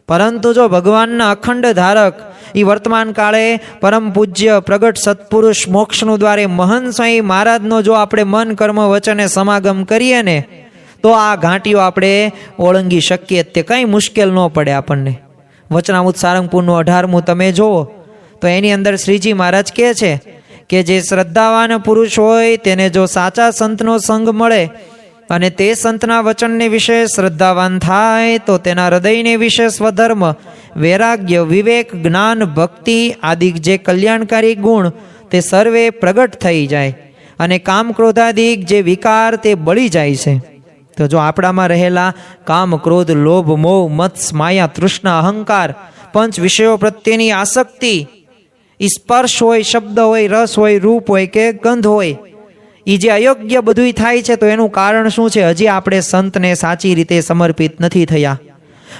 પરંતુ જો ભગવાનના અખંડ ધારક એ વર્તમાન કાળે પરમ પૂજ્ય પ્રગટ સત્પુરુષ મોક્ષનું દ્વારે મહંત સ્વામી મહારાજનો જો આપણે મન કર્મ વચને સમાગમ કરીએ ને તો આ ઘાંટીઓ આપણે ઓળંગી શકીએ. તે કંઈ મુશ્કેલ ન પડે આપણને. વચનામૃત સારંગપુરનું 18મું તમે જુઓ તો એની અંદર શ્રીજી મહારાજ કહે છે કે જે શ્રદ્ધાવાન પુરુષ હોય તેને જો સાચા સંતનો સંગ મળે અને તે સંતના વચનને વિશે શ્રદ્ધાવાન થાય તો તેના હૃદયને વિશે સ્વધર્મ, વૈરાગ્ય, વિવેક, જ્ઞાન, ભક્તિ આદિ જે કલ્યાણકારી ગુણ તે સર્વે પ્રગટ થઈ જાય અને કામ ક્રોધાદિક જે વિકાર તે બળી જાય છે. તો જો આપણામાં રહેલા કામ, ક્રોધ, લોભ, મોહ, મત્સ, માયા, તૃષ્ણા, અહંકાર, પંચ વિષયો પ્રત્યેની આસક્તિ, સ્પર્શ હોય, શબ્દ હોય, રસ હોય, રૂપ હોય કે ગંધ હોય, એ જે અયોગ્ય બધું થાય છે, તો એનું કારણ શું છે? હજી આપણે સંતને સાચી રીતે સમર્પિત નથી થયા.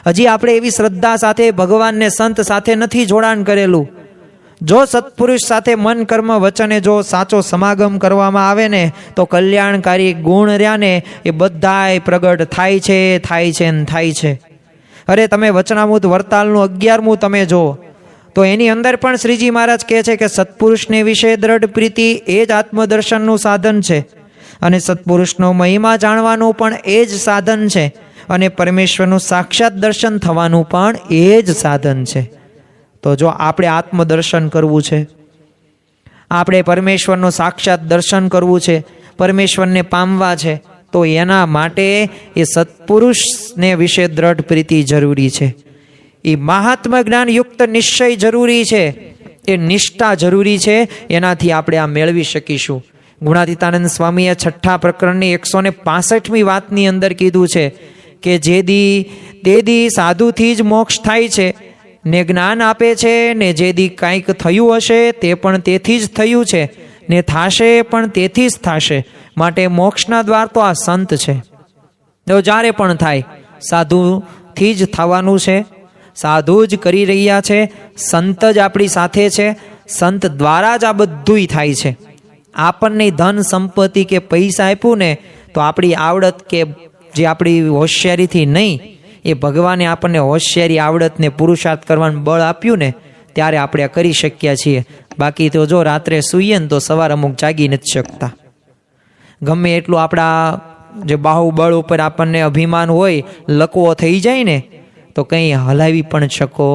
હજી આપણે એવી શ્રદ્ધા સાથે ભગવાનને, સંત સાથે નથી જોડાણ કરેલું. જો સત્પુરુષ સાથે મન, કર્મ, વચને જો સાચો સમાગમ કરવામાં આવે ને, તો કલ્યાણકારી ગુણ રહ્યા ને એ બધાય પ્રગટ થાય છે, થાય છે ને થાય છે. અરે તમે વચનામૃત વરતાલનું 11મું તમે જો, તો એની અંદર પણ શ્રીજી મહારાજ કહે છે કે સત્પુરુષને વિશે દ્રઢ પ્રીતિ એ જ આત્મદર્શનનું સાધન છે, અને સત્પુરુષનો મહિમા જાણવાનું પણ એ જ સાધન છે, અને પરમેશ્વરનું સાક્ષાત દર્શન થવાનું પણ એ જ સાધન છે. તો જો આપણે આત્મદર્શન કરવું છે, આપણે પરમેશ્વરનું સાક્ષાત દર્શન કરવું છે, પરમેશ્વરને પામવા છે, તો એના માટે એ સત્પુરુષને વિશે દ્રઢ પ્રીતિ જરૂરી છે. એ મહાત્મા જ્ઞાન યુક્ત નિશ્ચય જરૂરી છે, એ નિષ્ઠા જરૂરી છે. એનાથી આપણે આ મેળવી શકીશું. ગુણાતીતાનંદ સ્વામીએ 6ઠા પ્રકરણની 165મી વાતની અંદર કીધું છે કે જેદી તેદી સાધુથી જ મોક્ષ થાય છે ને જ્ઞાન આપે છે, ને જેદી કાંઈક થયું હશે તે પણ તેથી જ થયું છે, ને થાશે પણ તેથી જ થાશે. માટે મોક્ષના દ્વાર તો આ સંત છે. તો જ્યારે પણ થાય સાધુથી જ થવાનું છે, સાધુ જ કરી રહ્યા છે, સંત જ આપણી સાથે છે, સંત દ્વારા જ આ બધુંય થાય છે. આપણને ધન સંપત્તિ કે પૈસા આપ્યું ને, તો આપણી આવડત કે જે આપણી હોશિયારીથી નહીં, એ ભગવાને આપણને હોશિયારી, આવડતને પુરુષાર્થ કરવાનું બળ આપ્યું ને, ત્યારે આપણે આ કરી શક્યા છીએ. બાકી તો જો રાત્રે સૂઈએ ને તો સવાર અમુક જાગી નથી શકતા. ગમે એટલું આપણા જે બાહુબળ ઉપર આપણને અભિમાન હોય, લકવો થઈ જાય ને, તો કંઈ હલાવી પણ શકો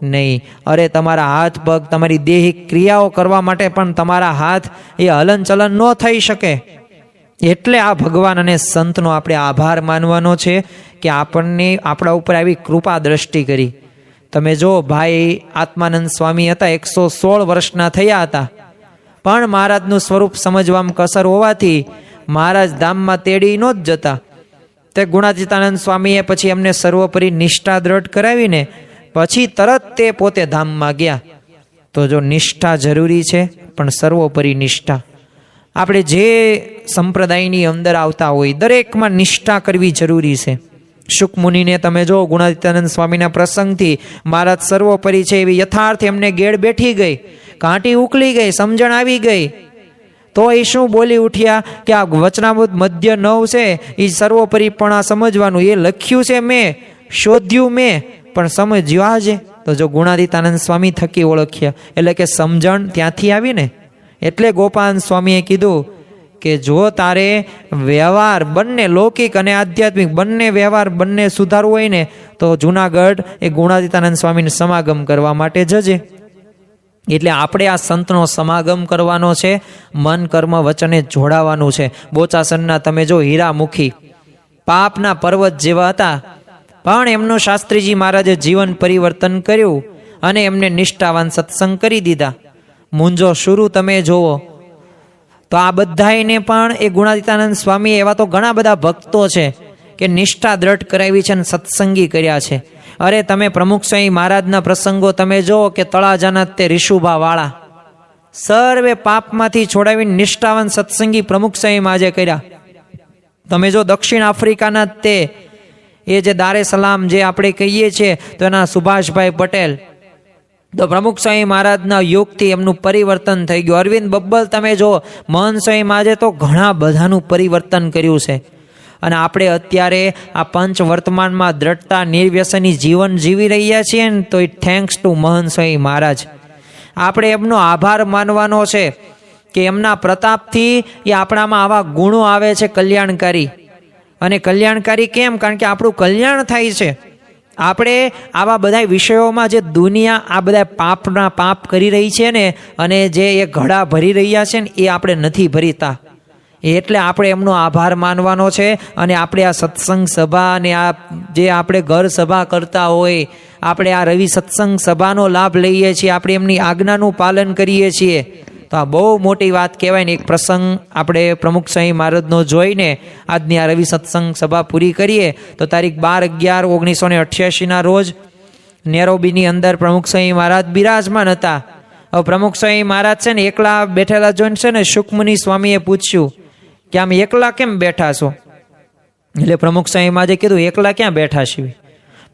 નહીં. અરે તમારા હાથ પગ, તમારી દેહિક ક્રિયાઓ કરવા માટે પણ તમારા હાથ એ હલન ચલન ન થઈ શકે. એટલે આ ભગવાન અને સંતનો આપણે આભાર માનવાનો છે કે આપણને આપણા ઉપર આવી કૃપા દ્રષ્ટિ કરી. તમે જો ભાઈ આત્માનંદ સ્વામી હતા, 116 વર્ષના થયા હતા, પણ મહારાજનું સ્વરૂપ સમજવામાં કસર હોવાથી મહારાજ ધામમાં તેડી નો જ જતા. તે ગુણાતીતાનંદ સ્વામીએ પછી એમને સર્વોપરી નિષ્ઠા દ્રઢ કરાવીને પછી તરત તે પોતે ધામમાં ગયા. તો જો નિષ્ઠા જરૂરી છે, પણ સર્વોપરી નિષ્ઠા. આપણે જે સંપ્રદાયની અંદર આવતા હોય દરેકમાં નિષ્ઠા કરવી જરૂરી છે. શુક મુનિને તમે જો ગુણાતીતાનંદ સ્વામીના પ્રસંગથી મહારાજ સર્વોપરી છે એવી યથાર્થ એમને ગેડ બેઠી ગઈ, કાંટી ઉકલી ગઈ, સમજણ આવી ગઈ. તો એ શું બોલી ઉઠ્યા કે આ વચનામૃત મધ્ય 9 છે એ સર્વોપરીપણા સમજવાનું, એ લખ્યું છે મેં, શોધ્યું મેં, પણ સમજ્યું આજે. તો જો ગુણાતીતાનંદ સ્વામી થકી ઓળખ્યા, એટલે કે સમજણ ત્યાંથી આવી ને. એટલે ગોપાલ સ્વામીએ કીધું કે જો તારે વ્યવહાર બંને લૌકિક અને આધ્યાત્મિક બંને વ્યવહાર બંને સુધારવું હોય ને, તો જુનાગઢ એ ગુણાતીતાનંદ સ્વામીને સમાગમ કરવા માટે જજે. એટલે આપણે આ સંતનો સમાગમ કરવાનો છે, મન કર્મ વચને જોડાવાનું છે. બોચાસનના તમે જો હીરામુખી પાપના પર્વત જેવા હતા, પણ એમનું શાસ્ત્રીજી મહારાજે જીવન પરિવર્તન કર્યું અને એમને નિષ્ઠાવાન સત્સંગ કરી દીધા. મુંજો શુરુ તમે જોવો તો આ બધાને પણ એ ગુણાતીતાનંદ સ્વામી એવા તો ઘણા બધા ભક્તો છે કે નિષ્ઠા દ્રઢ કરાવી છે અને સત્સંગી કર્યા છે. અરે તમે પ્રમુખ સ્વામી મહારાજના પ્રસંગો તમે જો કે તળાજાના તે ઋષુભા વાળા સર્વે પાપમાંથી છોડાવીને નિષ્ઠાવાન સત્સંગી પ્રમુખ સ્વામી આજે કર્યા. તમે જો દક્ષિણ આફ્રિકાના તે એ જે દારે સલામ જે આપણે કહીએ છીએ તો એના સુભાષભાઈ પટેલ, તો પ્રમુખ સ્વામી મહારાજના યોગથી એમનું પરિવર્તન થઈ ગયું. અરવિંદ બબ્બલ તમે જો મહંત સ્વામી મહારાજે તો ઘણા બધાનું પરિવર્તન કર્યું છે. અને આપણે અત્યારે આ પંચ વર્તમાનમાં દ્રઢતા નિર્વ્યસની જીવન જીવી રહ્યા છીએ ને, તો ઇટ થેન્ક્સ ટુ મહંત સ્વામી મહારાજ. આપણે એમનો આભાર માનવાનો છે કે એમના પ્રતાપથી એ આપણામાં આવા ગુણો આવે છે કલ્યાણકારી. અને કલ્યાણકારી કેમ? કારણ કે આપણું કલ્યાણ થાય છે. આપણે આવા બધા વિષયોમાં જે દુનિયા આ બધા પાપના પાપ કરી રહી છે ને, અને જે એ ઘડા ભરી રહ્યા છે ને, એ આપણે નથી ભરીતા. એટલે આપણે એમનો આભાર માનવાનો છે. અને આપણે આ સત્સંગ સભા અને આ જે આપણે ઘર સભા કરતા હોય, આપણે આ રવિ સત્સંગ સભાનો લાભ લઈએ છીએ, આપણે એમની આજ્ઞાનું પાલન કરીએ છીએ, તો આ બહુ મોટી વાત કહેવાય ને. એક પ્રસંગ આપણે પ્રમુખ સ્વામી મહારાજનો જોઈને આજની આ રવિ સત્સંગ સભા પૂરી કરીએ તો તારીખ 12/11/1988 રોજ નેરોબીની અંદર પ્રમુખ સ્વામી મહારાજ બિરાજમાન હતા. હવે પ્રમુખ સ્વામી મહારાજ છે ને એકલા બેઠેલા જોઈને છે ને શુકમુનિ સ્વામીએ પૂછ્યું કે આમ એકલા કેમ બેઠા છો? એટલે પ્રમુખ સ્વામી મહારાજે કીધું એકલા ક્યાં બેઠા છીએ,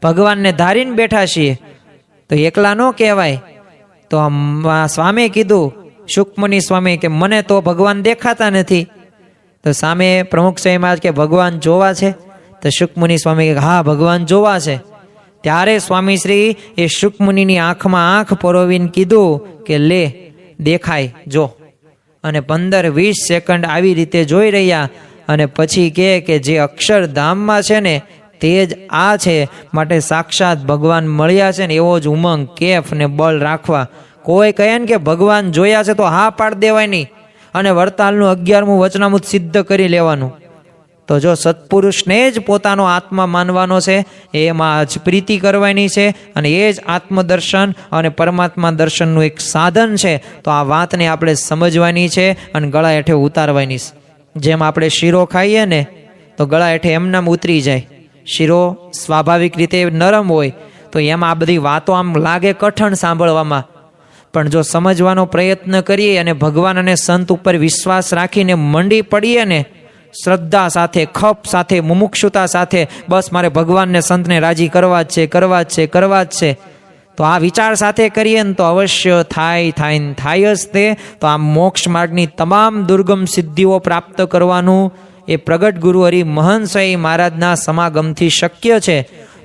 ભગવાનને ધારીને બેઠા છીએ, તો એકલા ન કહેવાય. તો સ્વામીએ કીધું શુકમુનિ સ્વામી કે મને તો ભગવાન દેખાતા નથી. તો સામે પ્રમુખ સ્વામી મહારાજ કે ભગવાન જોવા છે? તો શુકમુનિ સ્વામી કે હા ભગવાન જોવા છે. ત્યારે સ્વામી શ્રી એ શુકમુનિની આંખમાં આંખ પરોવીને કીધું કે લે દેખાય જો. અને 15-20 સેકન્ડ આવી રીતે જોઈ રહ્યા અને પછી કહે કે જે અક્ષરધામમાં છે ને તે જ આ છે, માટે સાક્ષાત ભગવાન મળ્યા છે ને એવો જ ઉમંગ, કેફ ને બળ રાખવા. કોઈ કહે ને કે ભગવાન જોયા છે તો હા પાડ દેવાની અને વરતાલનું 11મું વચનામૃત સિદ્ધ કરી લેવાનું. તો જો સત્પુરુષને જ પોતાનો આત્મા માનવાનો છે, એમાં જ પ્રીતિ કરવાની છે અને એ જ આત્મદર્શન અને પરમાત્મા દર્શનનું એક સાધન છે. તો આ વાતને આપણે સમજવાની છે અને ગળા હેઠે ઉતારવાની છે. જેમ આપણે શીરો ખાઈએ ને તો ગળા હેઠે એમનામ ઉતરી જાય. શીરો સ્વાભાવિક રીતે નરમ હોય તો એમાં આ બધી વાતો આમ લાગે કઠણ સાંભળવામાં, પણ જો સમજવાનો પ્રયત્ન કરીએ અને ભગવાન અને સંત ઉપર વિશ્વાસ રાખીને મંડી પડીએ ને શ્રદ્ધા સાથે, ખપ સાથે, મુમુક્ષુતા સાથે, બસ મારે ભગવાનને સંતને રાજી કરવા જ છે, કરવા જ છે, કરવા જ છે, તો આ વિચાર સાથે કરીએ ને તો અવશ્ય થાય જ તે. તો આ મોક્ષ માર્ગની તમામ દુર્ગમ સિદ્ધિઓ પ્રાપ્ત કરવાનું એ પ્રગટ ગુરુ હરિ મહંત સ્વામી મહારાજના સમાગમથી શક્ય છે.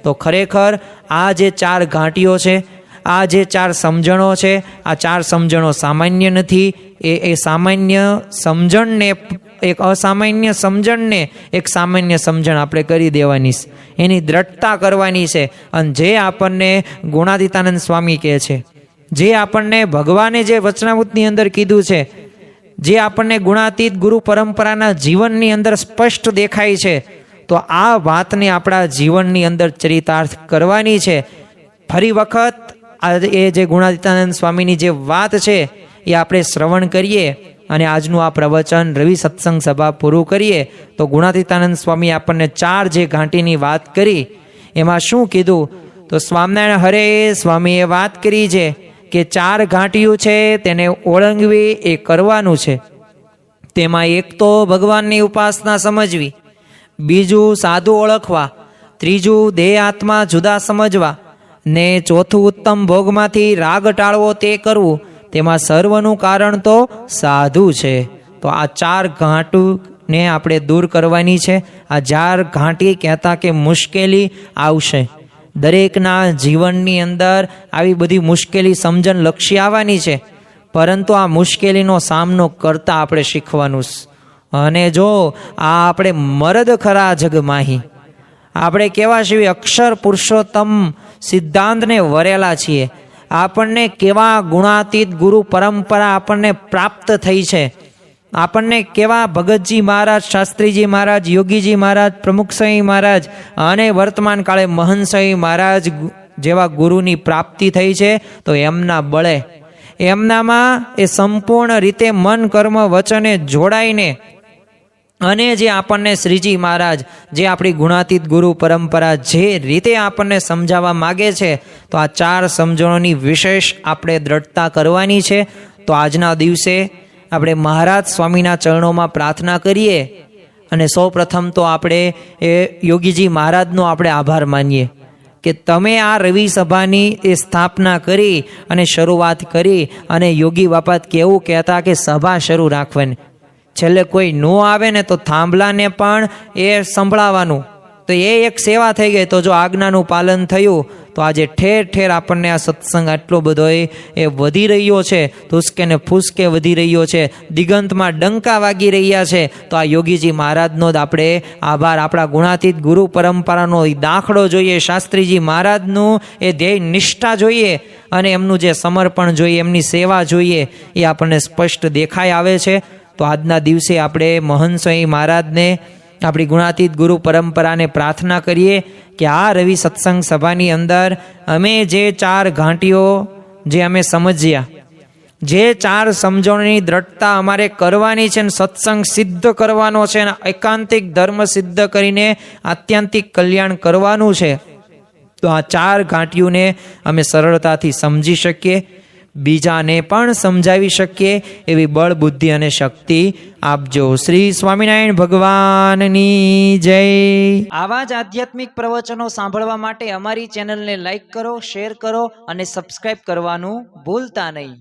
તો ખરેખર આ જે 4 ઘાટીઓ છે, આ જે 4 સમજણો છે, આ 4 સમજણો સામાન્ય નથી. એ સામાન્ય સમજણને એક અસામાન્ય સમજણને એક સામાન્ય સમજણ આપણે કરી દેવાની છે, એની દ્રઢતા કરવાની છે. અને જે આપણને ગુણાતીતાનંદ સ્વામી કહે છે, જે આપણને ભગવાને જે વચનામૃતની અંદર કીધું છે, જે આપણને ગુણાતીત ગુરુ પરંપરાના જીવનની અંદર સ્પષ્ટ દેખાય છે, તો આ વાતને આપણા જીવનની અંદર ચરિતાર્થ કરવાની છે. ફરી વખત એ જે ગુણાતીતાનંદ સ્વામીની જે વાત છે એ આપણે શ્રવણ કરીએ અને આજનું આ પ્રવચન રવિ સત્સંગ સભા પૂરું કરીએ. તો ગુણાતીતાનંદ સ્વામી આપણને 4 જે ઘાટીની વાત કરી એમાં શું કીધું? તો સ્વામિનારાયણ હરે સ્વામીએ વાત કરી છે કે 4 ઘાટીઓ છે તેને ઓળંગવી એ કરવાનું છે. તેમાં એક તો ભગવાનની ઉપાસના સમજવી, બીજું સાધુ ઓળખવા, ત્રીજું દેહ આત્મા જુદા સમજવા, ને ચોથું ઉત્તમ ભોગમાંથી રાગ ટાળવો તે કરવું. તેમાં સર્વનું કારણ તો સાધુ છે. તો આ 4 ઘાટીને આપણે દૂર કરવાની છે. આ 4 ઘાટી કહેતા કે મુશ્કેલી આવશે, દરેકના જીવનની અંદર આવી બધી મુશ્કેલી સમજણ લક્ષી આવવાની છે, પરંતુ આ મુશ્કેલીનો સામનો કરતા આપણે શીખવાનું છે. અને જો આ આપણે મરદ ખરા જગમાહી, આપણે કેવા છીએ અક્ષર પુરુષોત્તમ સિદ્ધાંતને વરેલા છીએ. આપણને કેવા ગુણાતીત ગુરુ પરંપરા આપણને પ્રાપ્ત થઈ છે, આપણને કેવા ભગતજી મહારાજ, શાસ્ત્રીજી મહારાજ, યોગીજી મહારાજ, પ્રમુખ સ્વામી મહારાજ અને વર્તમાન કાળે મહંત સ્વામી મહારાજ જેવા ગુરુની પ્રાપ્તિ થઈ છે. તો એમના બળે, એમનામાં એ સંપૂર્ણ રીતે મન કર્મ વચને જોડાઈને અને જે આપણને શ્રીજી મહારાજ, જે આપણી ગુણાતીત ગુરુ પરંપરા જે રીતે આપણને સમજાવવા માગે છે, તો આ 4 સમજણોની વિશેષ આપણે દ્રઢતા કરવાની છે. તો આજના દિવસે આપણે મહારાજ સ્વામીના ચરણોમાં પ્રાર્થના કરીએ અને સૌ પ્રથમ તો આપણે એ યોગીજી મહારાજનો આપણે આભાર માનીએ કે તમે આ રવિ સભાની એ સ્થાપના કરી અને શરૂઆત કરી. અને યોગી બાપા કેવું કહેતા કે સભા શરૂ રાખવાની, છેલ્લે કોઈ ન આવે ને તો થાંભલાને પણ એ સંભળાવવાનું, તો એ એક સેવા થઈ ગઈ. તો જો આજ્ઞાનું પાલન થયું તો આજે ઠેર ઠેર આપણને આ સત્સંગ આટલો બધો એ વધી રહ્યો છે, તુસ્કે ને ફૂસકે વધી રહ્યો છે, દિગંતમાં ડંકા વાગી રહ્યા છે. તો આ યોગીજી મહારાજનો જ આપણે આભાર, આપણા ગુણાતીત ગુરુ પરંપરાનો દાખલો જોઈએ, શાસ્ત્રીજી મહારાજનું એ ધ્યેય નિષ્ઠા જોઈએ અને એમનું જે સમર્પણ જોઈએ, એમની સેવા જોઈએ, એ આપણને સ્પષ્ટ દેખાઈ આવે છે. તો આજના દિવસે આપણે મહંત સ્વામી મહારાજને, આપણી ગુણાતીત ગુરુ પરંપરાને પ્રાર્થના કરીએ કે આ રવિ સત્સંગ સભાની અંદર અમે જે 4 ઘાટીઓ જે અમે સમજ્યા જે 4 સમજણની દ્રઢતા અમારે કરવાની છે ને સત્સંગ સિદ્ધ કરવાનો છે અને એકાંતિક ધર્મ સિદ્ધ કરીને આત્યંતિક કલ્યાણ કરવાનું છે, તો આ 4 ઘાટીઓને અમે સરળતાથી સમજી શકીએ, બીજાને પણ સમજાવી શકીએ એવી બળ, બુદ્ધિ અને શક્તિ આપજો. શ્રી સ્વામિનારાયણ ભગવાનની જય. આવા જ આધ્યાત્મિક પ્રવચનો સાંભળવા માટે અમારી ચેનલને લાઈક કરો, શેર કરો અને સબસ્ક્રાઇબ કરવાનું ભૂલતા નહીં.